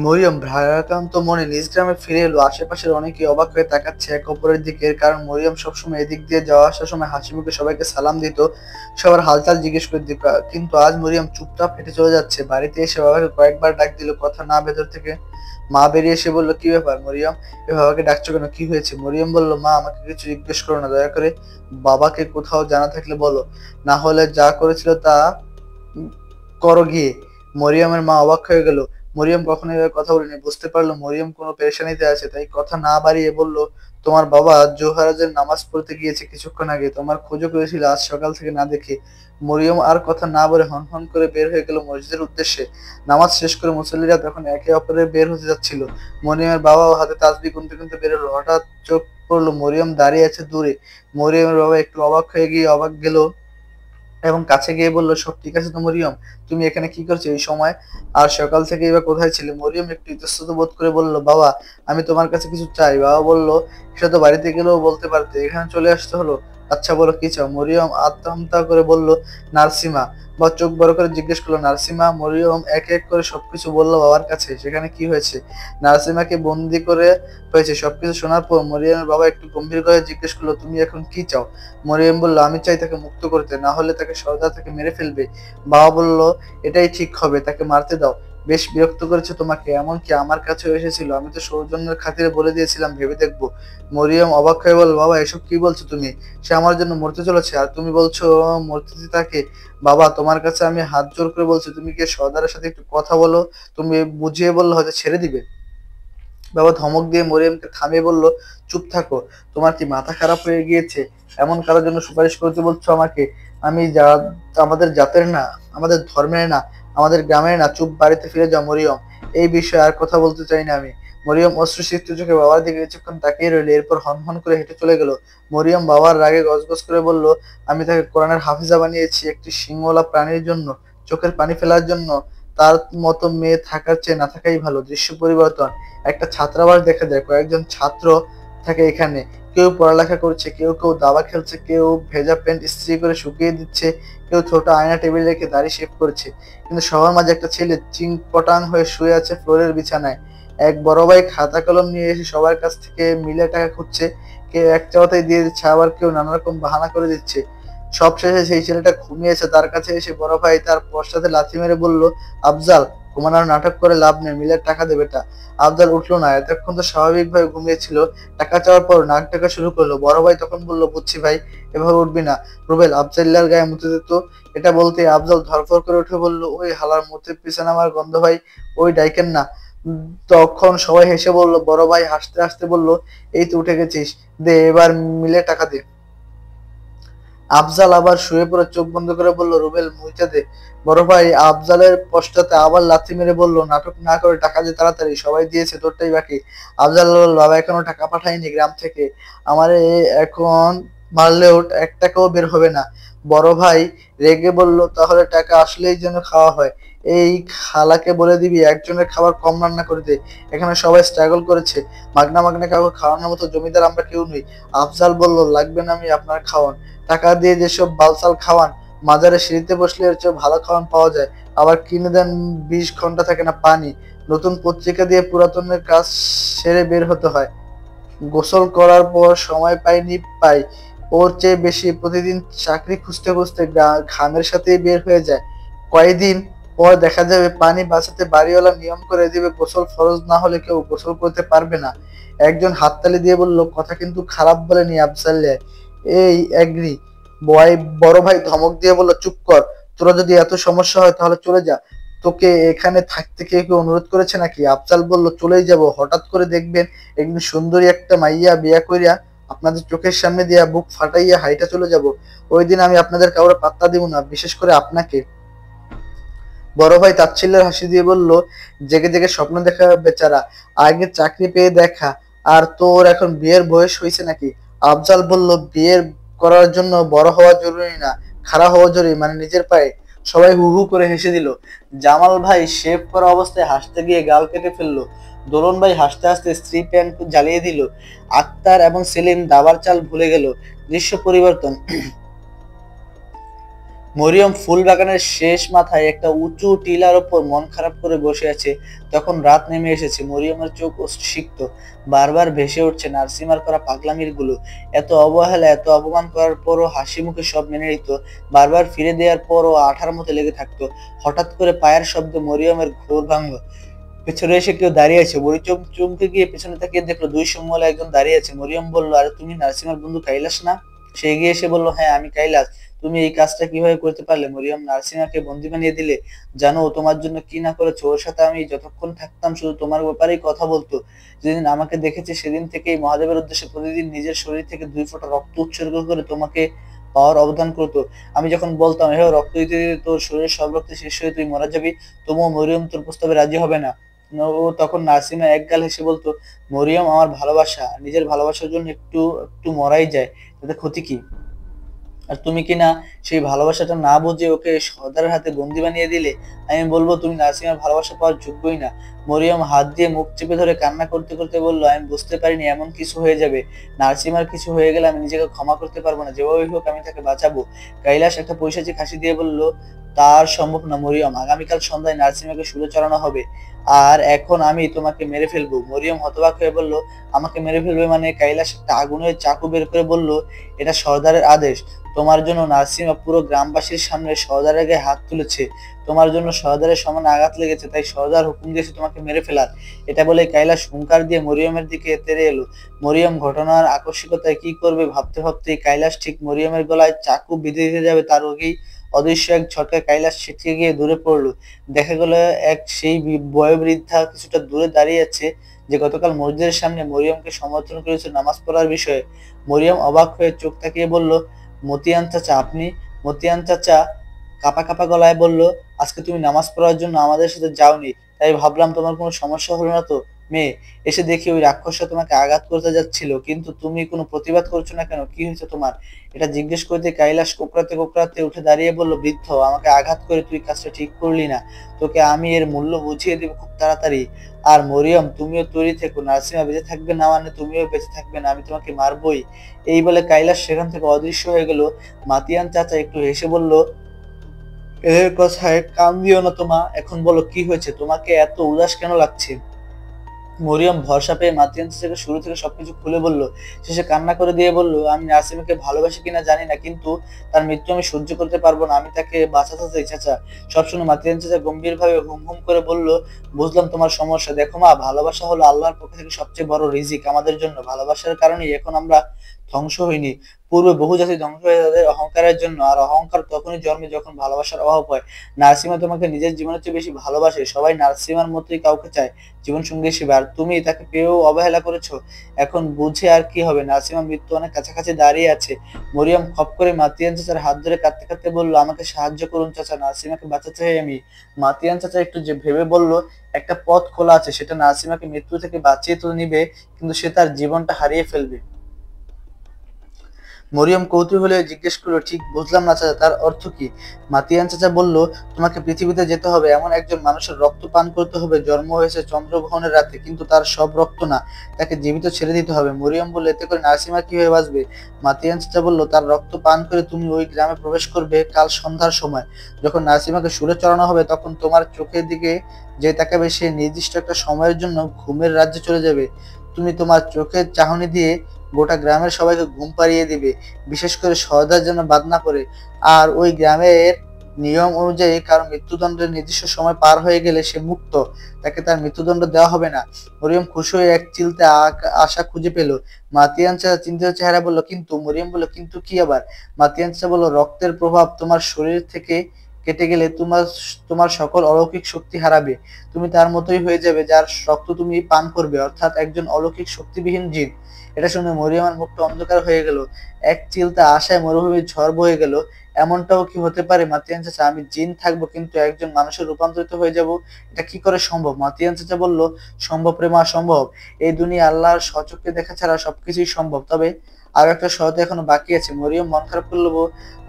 মরিয়ম ভারাক্রান্ত মনে নিজ গ্রামে ফিরে এলো। আশেপাশের অনেকে অবাক হয়ে তাকাচ্ছে এক অপরের দিকে। এর কারণ মরিয়ম সবসময় এদিক দিয়ে যাওয়া আসার সময় হাসি মুখে সবাইকে সালাম দিত, সবার হালচাল জিজ্ঞেস করে দিত। কিন্তু আজ মরিয়ম চুপচাপ হেঁটে চলে যাচ্ছে। বাড়িতে এসে বাবাকে কয়েকবার ডাক দিল, কথা না ভেতর থেকে। মা বেরিয়ে এসে বলল, কি ব্যাপার মরিয়ম, এ বাবাকে ডাকছো কেন, কি হয়েছে? মরিয়ম বলল, মা আমাকে কিছু জিজ্ঞেস করো না দয়া করে, বাবাকে কোথাও জানা থাকলে বলো, না হলে যা করেছিল তা করো গিয়ে। মরিয়মের মা অবাক হয়ে গেল। মরিয়ম কখনো এভাবে কথা বলেনি। বুঝতে পারলো মরিয়ম কোনো পেরেশানিতে আছে, তাই কথা না বাড়িয়ে বলল, তোমার বাবা জোহরাজের নামাজ পড়তে গিয়েছে কিছুক্ষণ আগে, তোমার খোঁজও করেছিল আজ সকাল থেকে না দেখে। মরিয়ম আর কথা না বলে হন হন করে বের হয়ে গেল মসজিদের উদ্দেশ্যে। নামাজ শেষ করে মুসল্লিরা তখন একে অপরের বের হতে যাচ্ছিল। মরিয়মের বাবাও হাতে তাসবিহ গুনতে গুনতে বের হলো। হঠাৎ চোখ পড়লো মরিয়ম দাঁড়িয়ে আছে দূরে। মরিয়মের বাবা একটু অবাক হয়ে গিয়ে অবাক গেল এবং কাছে গিয়ে বলল, সব ঠিক আছে তো মরিয়ম, তুমি এখানে কি করছো এই সময়, আর সকাল থেকে এবার কোথায় ছিলে? মরিয়ম একটু ইতস্তত বোধ করে বলল, বাবা আমি তোমার কাছে কিছু চাই। বাবা বলল, সেটা তো বাড়িতে গেলেও বলতে পারতে, এখানে চলে আসতে হলো। আচ্ছা বলো কি চাও? মরিয়ম আত্মহত্যা করে বলল, নার্সিমা। বা চোখ বড় করে জিজ্ঞেস করলো, নার্সিমা? মরিয়ম এক এক করে সবকিছু বললো বাবার কাছে। সেখানে কি হয়েছে, নার্সিমাকে বন্দি করে হয়েছে, সবকিছু শোনার পর মরিয়মের বাবা একটু গম্ভীর করে জিজ্ঞেস করলো, তুমি এখন কি চাও? মরিয়ম বলল, আমি চাই তাকে মুক্ত করতে, না হলে তাকে সর্দার তাকে মেরে ফেলবে। বাবা বলল, এটাই ঠিক হবে, তাকে মারতে দাও। বেশ বিরক্ত করেছে তোমাকে, এমনকি আমার কাছেও এসেছিল, আমি তো সৌজন্যের খাতিরে বলে দিয়েছিলাম ভেবে দেখবো। মরিয়ম অবাক হয়ে বলল, বাবা এসব কি বলছো তুমি? সে আমার জন্য মরতে চলেছে আর তুমি বলছো মরতে দিতে তাকে? বাবা তোমার কাছে আমি হাত জোর করে বলছি, তুমি কি সর্দারের সাথে একটু কথা বলো, তুমি বুঝিয়ে বললে হয়তো ছেড়ে দিবে। বাবা ধমক দিয়ে মরিয়মকে থামিয়ে বলল, চুপ থাকো, তোমার কি মাথা খারাপ হয়ে গিয়েছে? এমন কারোর জন্য সুপারিশ করতে বলছো আমাকে? আমি যা আমাদের জাতের না, আমাদের ধর্মের না, আমাদের গ্রামের না। চুপ, বাড়িতে ফিরে যাও মরিয়ম, এই বিষয়ে আর কথা বলতে চাই না আমি। মরিয়ম অশ্রুসিক্ত চোখে বাবার দিকে কিছুক্ষণ তাকিয়ে রইল, এরপর হন হন করে হেঁটে চলে গেল। মরিয়ম বাবার রাগে গজগজ করে বলল, আমি তাকে কোরআনের হাফিজা বানিয়েছি একটি সিংওয়ালা প্রাণীর জন্য, চোখের পানি ফেলার জন্য। তার মতো মেয়ে থাকার চেয়ে না থাকাই ভালো। দৃশ্য পরিবর্তন, একটা ছাত্রাবাস দেখা যায়। কয়েকজন ছাত্র থাকে এখানে, কেউ পড়ালেখা করছে, কেউ কেউ দাবা খেলছে, কেউ ভেজা প্যান্ট ইস্ত্রি করে শুকিয়ে দিচ্ছে, কেউ ছোট আয়না টেবিল রেখে দাড়ি শেভ করছে। কিন্তু সবার মাঝে একটা ছেলে চিংপটাং হয়ে শুয়ে আছে ফ্লোরের বিছানায়। এক বড় ভাই খাতা কলম নিয়ে এসে সবার কাছ থেকে মিলে টাকা খুঁজছে। কেউ এক চাওয়াতেই দিয়ে দিচ্ছে, আবার কেউ নানা রকম বাহানা করে দিচ্ছে। সবশেষে সেই ছেলেটা ঘুমিয়েছে। তার কাছে এসে বড় ভাই তার পশ্চাতে লাথি মেরে বলল, আফজাল, ঘুমানোর নাটক করে লাভ নেই, মিলের টাকা দে বেটা। আফজাল উঠলো না, এতক্ষণ তো স্বাভাবিকভাবে ঘুমিয়েছিল। টাকা চাওয়ার পর নাক ডাকা শুরু করলো। বড় ভাই তখন বলল, বুঝছি ভাই, এভাবে উঠবি না। রুবেল, আফজাল্লার গায়ে মুতে দিত। এটা বলতে আফজাল ধরফর করে উঠে বলল, ওই হালার মুতে পিছনে আমার গন্ধ ভাই, ওই ডাইকেন না। তখন সবাই হেসে বলল। বড় ভাই হাসতে হাসতে বলল, এই তো উঠে গেছিস, দে এবার মিলে টাকা দে। আফজাল আবার শুয়ে পড়ে চোখ বন্ধ করে বলল, রুবেল মুইটা দে। বড় ভাই আফজালের পশ্চাতে আবার লাথি মেরে বলল, নাটক না করে টাকা দে তাড়াতাড়ি, সবাই দিয়েছে, তোরটাই বাকি। আফজাল বলল, বাবা এখনো টাকা পাঠায়নি গ্রাম থেকে, আমারে এখন মারলেও 1 টাকাও বের হবে না। বড় ভাই রেগে বলল, তাহলে টাকা আসলেই যেন খাওয়া হয়। এই খালাকে বলে দিবি একজনের খাবার কম রান্না করে দে, এখানে সবাই স্ট্রাগল করেছে, মাগনা মাগনা কাউকে খাওয়ানোর মতো জমিদার আমরা কেউ নই। আফজাল বলল, লাগবে না, আমি আপনার খাওয়ান। টাকা দিয়ে যেসব বালসাল খাওয়ান, মাজারে সিঁড়িতে বসলে এর চেয়ে ভালো খাওয়ান পাওয়া যায়। আবার কিনে দেন 20 ঘন্টা থাকে না পানি, নতুন পত্রিকা দিয়ে পুরাতনের কাজ সেরে বের হতে হয়, গোসল করার পর সময় পাই, ওর চেয়ে বেশি প্রতিদিন চাকরি খুঁজতে খুঁজতে ঘামের সাথেই বের হয়ে যায়। কয়েকদিন পর দেখা যাবে পানি বাঁচাতে বাড়িওয়ালা নিয়ম করে দিবে গোসল ফরজ না হলে কেউ গোসল করতে পারবে না। একজন হাততালি দিয়ে বলল, কথা কিন্তু খারাপ বলেনি আফজালিয়া। এই এগ্রি। বড় ভাই ধমক দিয়ে বলল, চুপ কর, তোরা যদি এত সমস্যা হয় তাহলে চলে যা, তোকে এখানে থাকতে কেউ কেউ অনুরোধ করেছে নাকি? আফজাল বলল, চলেই যাব, হঠাৎ করে দেখবেন একদিন সুন্দরী একটা মাইয়া বিয়া কইরা আপনাদের চোখের সামনে দিয়া বুক ফাটাইয়া হাইটা চলে যাব। ওই দিন আমি আপনাদের কাউরে পাত্তা দিব না, বিশেষ করে আপনাকে। বড় ভাই তাচ্ছিল্যের হাসি দিয়ে বলল, জেগে জেগে স্বপ্ন দেখা বেচারা, আগে চাকরি পেয়ে দেখা, আর তোর এখন বিয়ের বয়স হয়েছে নাকি? আফজাল বলল, বিয়ের করার জন্য বড় হওয়া জরুরি না, খাড়া হওয়া জরুরি, মানে নিজের পায়ে। সবাই হু হু করে হেসে দিল। জামাল ভাই শেভ করা অবস্থায় হাসতে গিয়ে গাল কেটে ফেললো। দোলন ভাই হাসতে হাসতে স্ত্রী প্যান্ট জ্বালিয়ে দিল। আক্তার এবং সেলিম দাবার চাল ভুলে গেল। দৃশ্য পরিবর্তন। মরিয়ম ফুল বাগানের শেষ মাথায় একটা উঁচু টিলার ওপর মন খারাপ করে বসে আছে। তখন রাত নেমে এসেছে। মরিয়মের চোখ সিক্ত, বারবার ভেসে উঠছে নার্সিমার করা পাগলামির গুলো। এত অবহেলা, এত অপমান করার পরও হাসি মুখে সব মেনে নিত। বারবার ফিরে দেওয়ার পরও আঠার মতো লেগে থাকতো। হঠাৎ করে পায়ের শব্দে মরিয়মের ঘোর ভাঙলো। পেছনে এসে কেউ দাঁড়িয়ে আছে। মরিয়ম চমকে গিয়ে পেছনে তাকিয়ে দেখলো দুই সম্মলে একজন দাঁড়িয়ে আছে। মরিয়ম বলল, আরে তুমি নার্সিমার বন্ধু কাইলাস না? সে এগিয়ে এসে বলল, হ্যাঁ আমি কাইলাস। তুমি এই কাজটা কিভাবে করতে পারলে? মরিয়ম, নার্সিমাকে বন্দি বানিয়ে দিলে। জানো ও তোমার জন্য কি না করেছে? ওর সাথে আমি যতক্ষণ থাকতাম শুধু তোমার ব্যাপারেই কথা বলতো। যেদিন আমাকে দেখেছে সেদিন থেকেই মহাদেবের উদ্দেশ্যে প্রতিদিন নিজের শরীর থেকে 2 ফোঁটা রক্ত উৎসর্গ করে তোমাকে পাওয়ার অবদান করতো। আমি যখন বলতাম এভাবে রক্ত দিতে দিতে তোর শরীরের সব রক্ত শেষ হয়ে তুই মারা যাবি, তবুও মরিয়ম তোর প্রস্তাবে রাজি হবে না। ও তখন নাসিমা একগাল হেসে বলতো, মরিয়ম আমার ভালোবাসা, নিজের ভালোবাসার জন্য একটু একটু মরাই যায়, তাতে ক্ষতি কি? আর তুমি কিনা সেই ভালোবাসাটা না বুঝে ওকে সর্দারের হাতে বন্দি বানিয়ে দিলে। আমি বলবো তুমি নাসিমার ভালোবাসা পাওয়ার যোগ্যই না। মরিয়ম হাত দিয়ে মুখ চেপে ধরে কান্না করতে করতে বলল, আমি বুঝতে পারিনি এমন কিছু হয়ে যাবে। নাসিমার কিছু হয়ে গেলে আমি নিজেকে ক্ষমা করতে পারবো না, যেভাবেই হোক আমি তাকে বাঁচাবো। কৈলাস একটা পৈশাচিক হাসি দিয়ে বলল, তার সম্ভব না মরিয়ম, আগামীকাল সন্ধ্যায় নাসিমাকে শুলে চড়ানো হবে, আর এখন আমি তোমাকে মেরে ফেলবো। মরিয়ম হতবাক হয়ে বলল, আমাকে মেরে ফেলবে মানে? কৈলাস একটা আগুনের চাকু বের করে বলল, এটা সর্দারের আদেশ। তোমার জন্য নাসিমা পুরো গ্রামবাসীর সামনে সর্দারের গায়ে হাত তুলেছে। তোমার জন্য সর্দারের সমান আঘাত লেগেছে, তাই সর্দার হুকুম দিয়েছে তোমাকে মেরে ফেলার। এটা বলে কৈলাস হুঙ্কার দিয়ে মরিয়মের দিকে তেড়ে এলো। মরিয়ম ঘটনার আকস্মিকতায় কি করবে ভাবতে ভাবতেই কৈলাস ঠিক মরিয়মের গলায় চাকু বিঁধে দিতে যাবে, তার আগেই অদৃশ্য এক ঝটকায় কৈলাস ছিটকে গিয়ে দূরে পড়লো। দেখা গেল এক সেই বয়োবৃদ্ধা কিছুটা দূরে দাঁড়িয়ে আছে, যে গতকাল মসজিদের সামনে মরিয়মকে সমর্থন করেছে নামাজ পড়ার বিষয়ে। মরিয়ম অবাক হয়ে চোখ তাকিয়ে বলল, মতিয়ান চাচা আপনি? মতিয়ান চাচা কাঁপা কাঁপা গলায় বলল, আজকে তুমি নামাজ পড়ার জন্য আমাদের সাথে যাওনি, তাই ভাবলাম তোমার কোনো সমস্যা হলো না তো। মেয়ে, এসে দেখি ওই রাক্ষসটা তোমাকে আঘাত করতে যাচ্ছিল, কিন্তু তুমি কোনো প্রতিবাদ করছো না কেন? কি হয়েছে তোমার? এটা জিজ্ঞেস করতে কৈলাস কোকড়াতে কোকড়াতে উঠে দাঁড়িয়ে বলল, বৃদ্ধ, আমাকে আঘাত করে তুই কাজটা ঠিক করলি না, তোকে আমি এর মূল্য বুঝিয়ে দেবো খুব তাড়াতাড়ি। আর মরিয়ম, তুমিও তৈরি থেকো, নার্সিমা বেঁচে থাকবে না মানে তুমিও বেঁচে থাকবে না, আমি তোমাকে মারবই। এই বলে কৈলাস সেখান থেকে অদৃশ্য হয়ে গেল। মাতিয়ান চাচা একটু হেসে বলল, এদের কথায় কান দিও না তো মা, এখন বলো কি হয়েছে, তোমাকে এত উদাস কেন লাগছে? মরিয়ম ভরসা পেয়ে মাতিয়ান চাচাকে শুরু থেকে সবকিছু খুলে বলল। শেষে কান্না করে দিয়ে বলল, আমি নাসিমাকে ভালোবাসি কিনা জানি না, কিন্তু তার মৃত্যু আমি সহ্য করতে পারবো না, আমি তাকে বাঁচাতে চাই চাচা। সব শুনে মাতিয়ান চাচা গম্ভীর ভাবে হুম হুম করে বলল, বুঝলাম তোমার সমস্যা। দেখো মা, ভালোবাসা হলো আল্লাহর পক্ষ থেকে সবচেয়ে বড় রিজিক আমাদের জন্য। ভালোবাসার কারণেই এখন আমরা ধ্বংস হইনি। পূর্বে বহু জাতি ধ্বংস হয়ে তাদের অহংকারের জন্য, আর অহংকার তখনই জন্মে যখন ভালোবাসার অভাব হয়। নার্সিমা তোমাকে নিজের জীবনের চেয়ে বেশি ভালোবাসে, সবাই নার্সিমার মতোই কাউকে চায় জীবন সঙ্গী হিসেবে, আর তুমি তাকে পেয়েও অবহেলা করেছো। এখন বুঝে আর কি হবে? নাসিমার মৃত্যু অনেক কাছাকাছি দাঁড়িয়ে আছে। মরিয়ম খপ করে মাতিয়ান চাচার হাত ধরে কাঁদতে কাঁদতে বলল, আমাকে সাহায্য করুন চাচা, নাসিমাকে বাঁচাতে চাই আমি। মাতিয়ান চাচা একটু যে ভেবে বলল, একটা পথ খোলা আছে, সেটা নাসিমাকে মৃত্যু থেকে বাঁচিয়ে তো নিবে, কিন্তু সে তার জীবনটা হারিয়ে ফেলবে। মরিয়ম কৌতূহলে জিজ্ঞেস করলো, ঠিক বুঝলাম না চাচা, তার অর্থ কি? মাতিয়ান চাচা বলল, তোমাকে পৃথিবীতে যেতে হবে, এমন একজন মানুষের রক্ত পান করতে হবে, জন্ম হয়েছে চন্দ্রগ্রহণের রাতে, কিন্তু তার সব রক্ত না, তাকে জীবিত ছেড়ে দিতে হবে। মরিয়ম বলল, এতে করে নাসিমা কিভাবে বাঁচবে? মাতিয়ান চাচা বলল, তার রক্ত পান করে তুমি ওই গ্রামে প্রবেশ করবে কাল সন্ধ্যার সময়। যখন নাসিমাকে শুলে চড়ানো হবে, তখন তোমার চোখের দিকে যে তাকাবে সে নির্দিষ্ট একটা সময়ের জন্য ঘুমের রাজ্যে চলে যাবে। তুমি তোমার চোখের চাহনি দিয়ে গোটা গ্রামের সবাইকে ঘুম পাড়িয়ে দিবে, বিশেষ করে সর্দার যেন বাদ না পড়ে। আর ওই গ্রামের নিয়ম অনুযায়ী কারো মৃত্যুদণ্ডের নির্দিষ্ট সময় পার হয়ে গেলে সে মুক্ত, তাকে তার মৃত্যুদণ্ড দেওয়া হবে না। মরিয়ম খুশি হয়ে এক চিলতে আশা খুঁজে পেল। মাতিয়ান চাচা চিন্তিত চেহারা বলল, কিন্তু? মরিয়ম বলল, কিন্তু কি আবার? মাতিয়ান চাচা বলল, রক্তের প্রভাব তোমার শরীর থেকে কেটে গেলে তোমার তোমার সকল অলৌকিক শক্তি হারাবে। তুমি তার মতোই হয়ে যাবে যার রক্ত তুমি পান করবে, অর্থাৎ একজন অলৌকিক শক্তিবিহীন জিন। এটা শুনে মরিয়মের মুখটা অন্ধকার হয়ে গেল। এক চিলতে আশায় মরুভূমির ঝড় বয়ে গেল। এমনটাও কি হতে পারে? মাতিয়ান চাচা, আমি জিন থাকবো কিন্তু একজন মানুষের রূপান্তরিত হয়ে যাব? এটা কি করে সম্ভব? মাতিয়ান চাচা বলল, সম্ভব রে মা, সম্ভব। এই দুনিয়া আল্লাহর স্বচক্ষে দেখা ছাড়া সবকিছুই সম্ভব। তবে আরো একটা শর্ত এখনো বাকি আছে। মরিয়ম মন খারাপ করলো।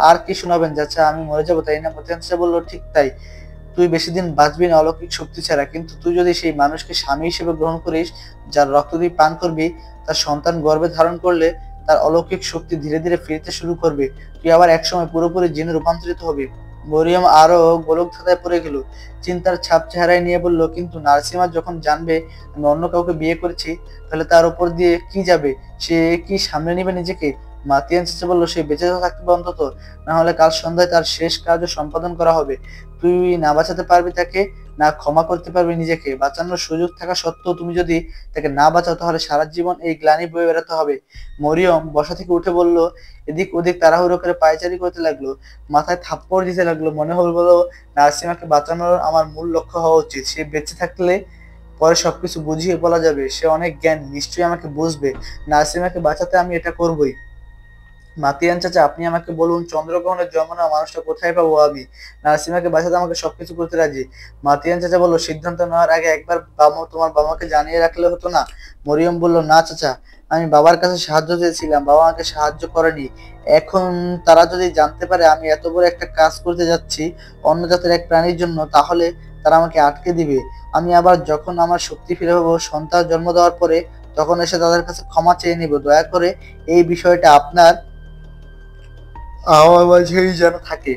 আর কি শোনাবেন চাচা? আমি মরে যাবো তাই না? মাতিয়ান চাচা বলল, ঠিক তাই। তুই বেশি দিন বাঁচবি না অলৌকিক শক্তি ছাড়া, কিন্তু তুই যদি সেই মানুষকে স্বামী হিসেবে গ্রহণ করিস যার রক্ত তুই পান করবি, তার সন্তান গর্ভে ধারণ করলে তার অলৌকিক শক্তি ধীরে ধীরে ফিরতে শুরু করবে। তুই আবার একসময় পুরোপুরি জিনে রূপান্তরিত হবি। মরিয়ম আরো গোলক ধাঁধায় পড়ে গেল। চিন্তার ছাপ চেহারায় নিয়ে বলল, কিন্তু নার্সিমা যখন জানবে আমি অন্য কাউকে বিয়ে করেছি, তাহলে তার উপর দিয়ে কি যাবে? সে কি সামনে নিবে নিজেকে? মাতিয়ান চেঁচে বলল, সে বেঁচে তো থাকবে অন্তত, না হলে কাল সন্ধ্যায় তার শেষ কাজও সম্পাদন করা হবে। তুই না বাঁচাতে পারবি তাকে, না ক্ষমা করতে পারবি নিজেকে। বাঁচানোর সুযোগ থাকা সত্ত্বেও তুমি যদি তাকে না বাঁচাও, তাহলে সারা জীবন এই গ্লানি বয়ে বেড়াতে হবে। মরিয়ম বসা থেকে উঠে বলল, এদিক ওদিক তাড়াহুড়ো করে পায়চারি করতে লাগলো, মাথায় থাপ্পড় দিতে লাগলো। মনে হলো নার্সিমাকে বাঁচানোর আমার মূল লক্ষ্য হওয়া উচিত। সে বেঁচে থাকলে পরে সবকিছু বুঝিয়ে বলা যাবে। সে অনেক জ্ঞান, নিশ্চয়ই আমাকে বুঝবে। নার্সিমাকে বাঁচাতে আমি এটা করবই। মাতিয়ান চাচা, আপনি আমাকে বলুন, চন্দ্রগ্রহণের জন্ম নেওয়া মানুষটা কোথায় পাবো আমি? নাসিমাকে বাঁচাতে আমাকে সবকিছু করতে রাজি। মাতিয়ান চাচা বলল, সিদ্ধান্ত নেওয়ার আগে একবার তোমার বাবাকে জানিয়ে রাখলে হতো না? মরিয়ম বলল, না চাচা, আমি বাবার কাছে সাহায্য চেয়েছিলাম, বাবা আমাকে সাহায্য করেনি। এখন তারা যদি জানতে পারে আমি এত বড় একটা কাজ করতে যাচ্ছি অন্য জাতের এক প্রাণীর জন্য, তাহলে তারা আমাকে আটকে দিবে। আমি আবার যখন আমার শক্তি ফিরে পাবো, সন্তান জন্ম দেওয়ার পরে, তখন এসে তাদের কাছে ক্ষমা চেয়ে নিব। দয়া করে এই বিষয়টা আপনার আমার মাঝেই যেন থাকে।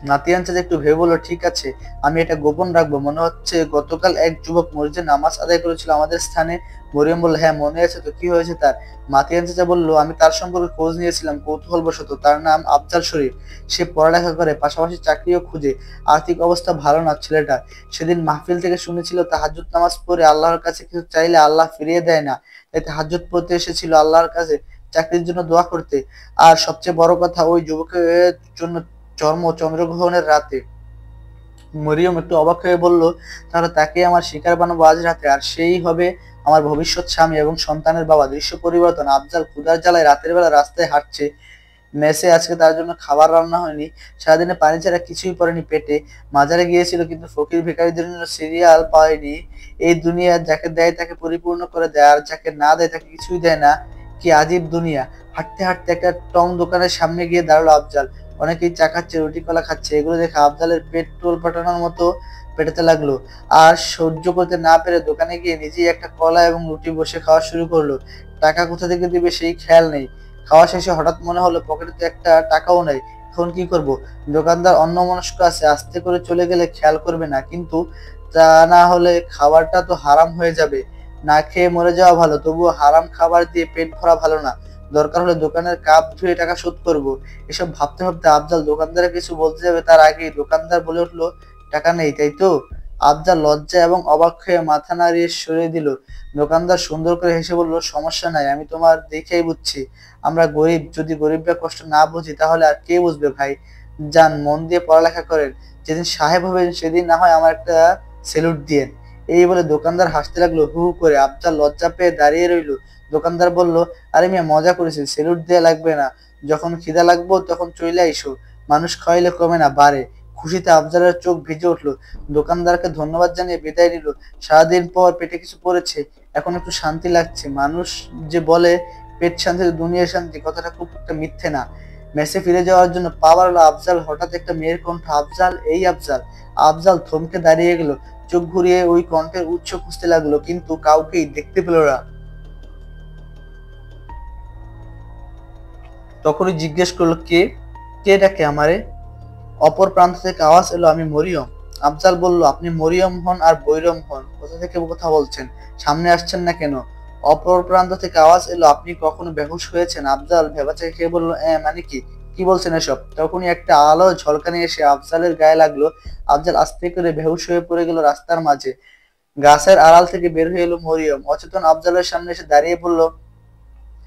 নাতিয়ান চাচা একটু ভেবে বলল, ঠিক আছে, আমি এটা গোপন রাখবো। মনে হচ্ছে গতকাল এক যুবক মসজিদে নামাজ আদায় করেছিল আমাদের স্থানে। মরিয়ম বলল, হ্যাঁ মনে আছে তো, কি হয়েছে তার? মাতিয়ান চাচা বলল, আমি তার সম্পর্কে খোঁজ নিয়েছিলাম কৌতূহলবশত। তার নাম আফজাল শরীফ। সে পড়ালেখা করে, পাশাপাশি চাকরিও খুঁজে। আর্থিক অবস্থা ভালো না ছেলেটা। সেদিন মাহফিল থেকে শুনেছিল তাহাজ্জুদ নামাজ পড়ে আল্লাহর কাছে কিছু চাইলে আল্লাহ ফিরিয়ে দেয় না, তাই তাহাজ্জুদ পড়তে এসেছিল আল্লাহর কাছে চাকরির জন্য দোয়া করতে। আর সবচেয়ে বড় কথা, ওই যুবকের জন্য চন্দ্রগ্রহণের রাতে। মরিয়ম একটু অবাক হয়ে বলল, তাহলে তাকে আমার শিকার বানাবো আজ রাতে, আর সেই হবে আমার ভবিষ্যৎ স্বামী এবং সন্তানের বাবা। দৃশ্য পরিবর্তন। আফজাল ক্ষুধার জ্বালায় রাতের বেলা রাস্তায় হাঁটছে। মেসে আজকে তার জন্য খাবার রান্না হয়নি। সারাদিনে পানি ছাড়া কিছুই পড়েনি পেটে। মাজারে গিয়েছিল কিন্তু ফকির ভিখারিদের জন্য সিরিয়াল পায়নি। এই দুনিয়া যাকে দেয় তাকে পরিপূর্ণ করে দেয়, আর যাকে না দেয় তাকে কিছুই দেয় না। কি আজীব দুনিয়া। হাঁটতে হাঁটতে একটা টং দোকানের সামনে গিয়ে দাঁড়ালো আফজাল। অনেকেই চা খাচ্ছে, রুটি কলা খাচ্ছে। এগুলো দেখে আফজালের পেট টোল পাঠানোর মতো পেটাতে লাগলো। আর সহ্য করতে না পেরে দোকানে গিয়ে নিজেই একটা কলা এবং রুটি বসে খাওয়া শুরু করলো। টাকা কোথা থেকে দিবে সেই খেয়াল নেই। খাওয়া শেষে হঠাৎ মনে হলো পকেটে তো একটা টাকাও নেই। এখন কি করব? দোকানদার অন্যমনস্ক আছে, আস্তে করে চলে গেলে খেয়াল করবে না, কিন্তু তা না হলে খাবারটা তো হারাম হয়ে যাবে। না খেয়ে মরে যাওয়া ভালো, তবুও হারাম খাবার দিয়ে পেট ভরা ভালো না। দরকার হলে দোকানের কাপ ধুয়ে টাকা শোধ করব। এসব ভাবতে ভাবতে আফজাল দোকানদারের কিছু বলতে যাবে, তার আগেই দোকানদার বলে উঠলো, টাকা নেই তাই তো? আফজাল লজ্জা এবং অবাক হয়ে মাথা নাড়িয়ে সরিয়ে দিল। দোকানদার সুন্দর করে হেসে বলল, সমস্যা নাই, আমি তোমার দেখেই বুঝছি আমরা গরিব। যদি গরিবরা কষ্ট না বুঝি তাহলে আর কে বুঝবে ভাই? যান, মন দিয়ে পড়ালেখা করেন। যেদিন সাহেব হবেন সেদিন না হয় আমার একটা সেলুট দিয়েন। এই বলে দোকানদার হাসতে লাগলো হু হু করে। আফজাল লজ্জা পেয়ে দাঁড়িয়ে রইল। দোকানদার বলল, আরে মিয়া, মজা করেছি, সেলুট দেয়া লাগবে না। যখন খিদা লাগবো তখন চইলে আইসো। মানুষ খাওয়াইলে কমে না, বাড়ে। খুশিতে আফজালের চোখ ভিজে উঠলো। দোকানদারকে ধন্যবাদ জানিয়ে বিদায় নিল। সারাদিন পর পেটে কিছু পড়েছে, এখন একটু শান্তি লাগছে। মানুষ যে বলে পেট শান্তি দুনিয়ার শান্তি, কথাটা খুব একটা মিথ্যে না। মেসে ফিরে যাওয়ার জন্য পা বাড়ালো আফজাল। হঠাৎ একটা মেয়ের কণ্ঠ, আফজাল, এই আফজাল। আফজাল থমকে দাঁড়িয়ে গেল। চোখ ঘুরিয়ে ওই কণ্ঠের উৎস খুঁজতে লাগলো, কিন্তু কাউকেই দেখতে পেল না। তখনই জিজ্ঞেস করলো, কে? কে ডাকে আমারে? অপর প্রান্ত থেকে আওয়াজ এলো, আমি মরিয়ম। আফজাল বলল, আপনি মরিয়ম হন আর বৈরম হন, কোথা থেকে কথা বলছেন? সামনে আসছেন না কেন? অপর প্রান্ত থেকে আওয়াজ এলো, আপনি কখনো বেহুশ হয়েছেন? আফজাল ভেবাচাকা খেয়ে বলল, মানে কি? কি কি বলছেন এসব? তখনই একটা আলো ঝলকানি এসে আফজালের গায়ে লাগলো। আফজাল আস্তে করে বেহুশ হয়ে পড়ে গেল রাস্তার মাঝে। গাছের আড়াল থেকে বের হয়ে এলো মরিয়ম। অচেতন আফজালের সামনে এসে দাঁড়িয়ে বলল,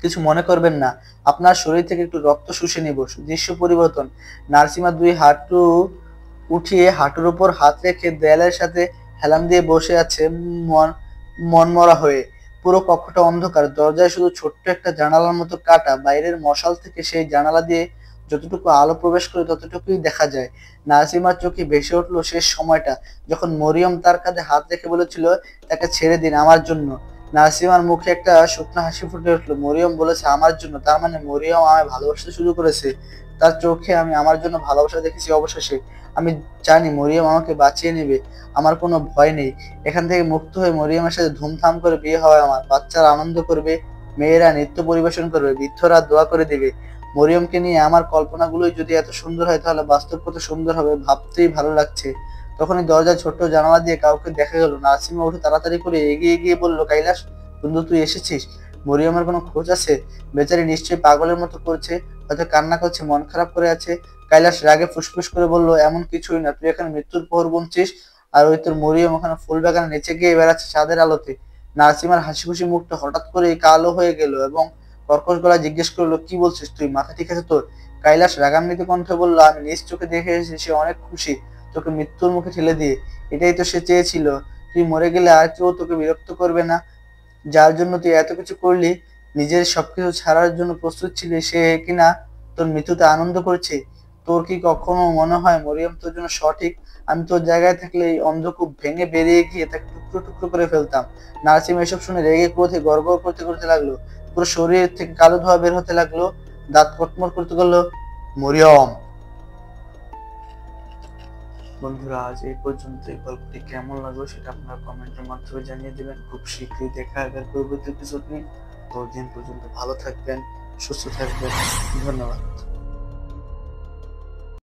কিছু মনে করবেন না, আপনার শরীর থেকে একটু রক্ত শুষে নিব। দৃশ্য পরিবর্তন। নার্সিমা দুই হাঁটু উঠিয়ে হাঁটুর উপর হাত রেখে দেয়ালের সাথে হেলান দিয়ে বসে আছে, মন মনমরা হয়ে। পুরো কক্ষটা অন্ধকার, দরজায় শুধু ছোট্ট একটা জানালার মতো কাটা। বাইরের মশাল থেকে সেই জানালা দিয়ে যতটুকু আলো প্রবেশ করে ততটুকুই দেখা যায়। নাসিমার চোখে ভেসে উঠলো শেষ সময়টা, যখন মরিয়ম তার কাঁধে হাত রেখে বলেছিল, তাকে ছেড়ে দিন আমার জন্য। নাসিমার মুখে একটা শুকনো হাসি ফুটে উঠলো। মরিয়ম বলেছে আমার জন্য, তার মানে মরিয়ম আমায় ভালোবাসতে শুরু করেছে। তার চোখে আমি আমার জন্য ভালোবাসা দেখেছি অবশেষে। আমি জানি মরিয়ম আমাকে বাঁচিয়ে নেবে, আমার কোনো ভয় নেই। এখান থেকে মুক্ত হয়ে মরিয়মের সাথে ধুমধাম করে বিয়ে হবে আমার। বাচ্চারা আনন্দ করবে, মেয়েরা নৃত্য পরিবেশন করবে, বৃদ্ধরা দোয়া করে দেবে। মরিয়মকে নিয়ে আমার কল্পনাগুলোই যদি এত সুন্দর হয়, তাহলে বাস্তব কত সুন্দর হবে, ভাবতেই ভালো লাগছে। তখনই দরজার ছোট্ট জানালা দিয়ে কাউকে দেখা গেল। নাসিমা উঠে তাড়াতাড়ি করে এগিয়ে গিয়ে বলল, কৈলাস বন্ধু, তুই এসেছিস? মরিয়মের কোনো খোঁজ আছে? বেচারি নিশ্চয়ই পাগলের মতো করছে, হয়তো কান্না করছে, মন খারাপ করে আছে। কৈলাস রাগে ফুসফুস করে বলল, এমন কিছুই না, তুই এখানে মৃত্যুর প্রহর গুনছিস, আর ওই তোর মরিয়ম ওখানে ফুল বাগানে নেচে গিয়ে বেড়াচ্ছে চাঁদের আলোতে। নাসিমার হাসি খুশি মুখটা হঠাৎ করে কালো হয়ে গেল এবং কর্কশ গলায় জিজ্ঞেস করলো, কি বলছিস তুই? মাথা ঠিক আছে তোর? কৈলাস রাগান্বিত কণ্ঠে বলল, আমি নিজ চোখে দেখে এসেছি, সে অনেক খুশি তোকে মৃত্যুর মুখে ঠেলে দিয়ে। এটাই তো সে চেয়েছিল, তুই মরে গেলে আর কেউ তোকে বিরক্ত করবে না। যার জন্য তুই এত কিছু করলি, নিজের সবকিছু ছাড়ার জন্য প্রস্তুত ছিলি, সে কিনা তোর মৃত্যুতে আনন্দ করছে। তোর কি কখনো মনে হয় মরিয়ম তোর জন্য সঠিক? আমি তোর জায়গায় থাকলে এই অন্ধকূপ ভেঙে বেরিয়ে গিয়ে তাকে টুকরো টুকরো করে ফেলতাম। নার্সিম এসব শুনে রেগে ক্রোধে গড়গড় করতে করতে লাগলো। পুরো শরীর থেকে কালো ধোঁয়া বের হতে লাগলো, দাঁত কটমট করতে গেল। মরিয়ম। বন্ধুরা, আজ এই পর্যন্ত। এই গল্পটি কেমন লাগলো সেটা আপনারা কমেন্টের মাধ্যমে জানিয়ে দেবেন। খুব শীঘ্রই দেখা হবে পরবর্তী এপিসোড নিয়ে। ততদিন পর্যন্ত ভালো থাকবেন, সুস্থ থাকবেন। ধন্যবাদ।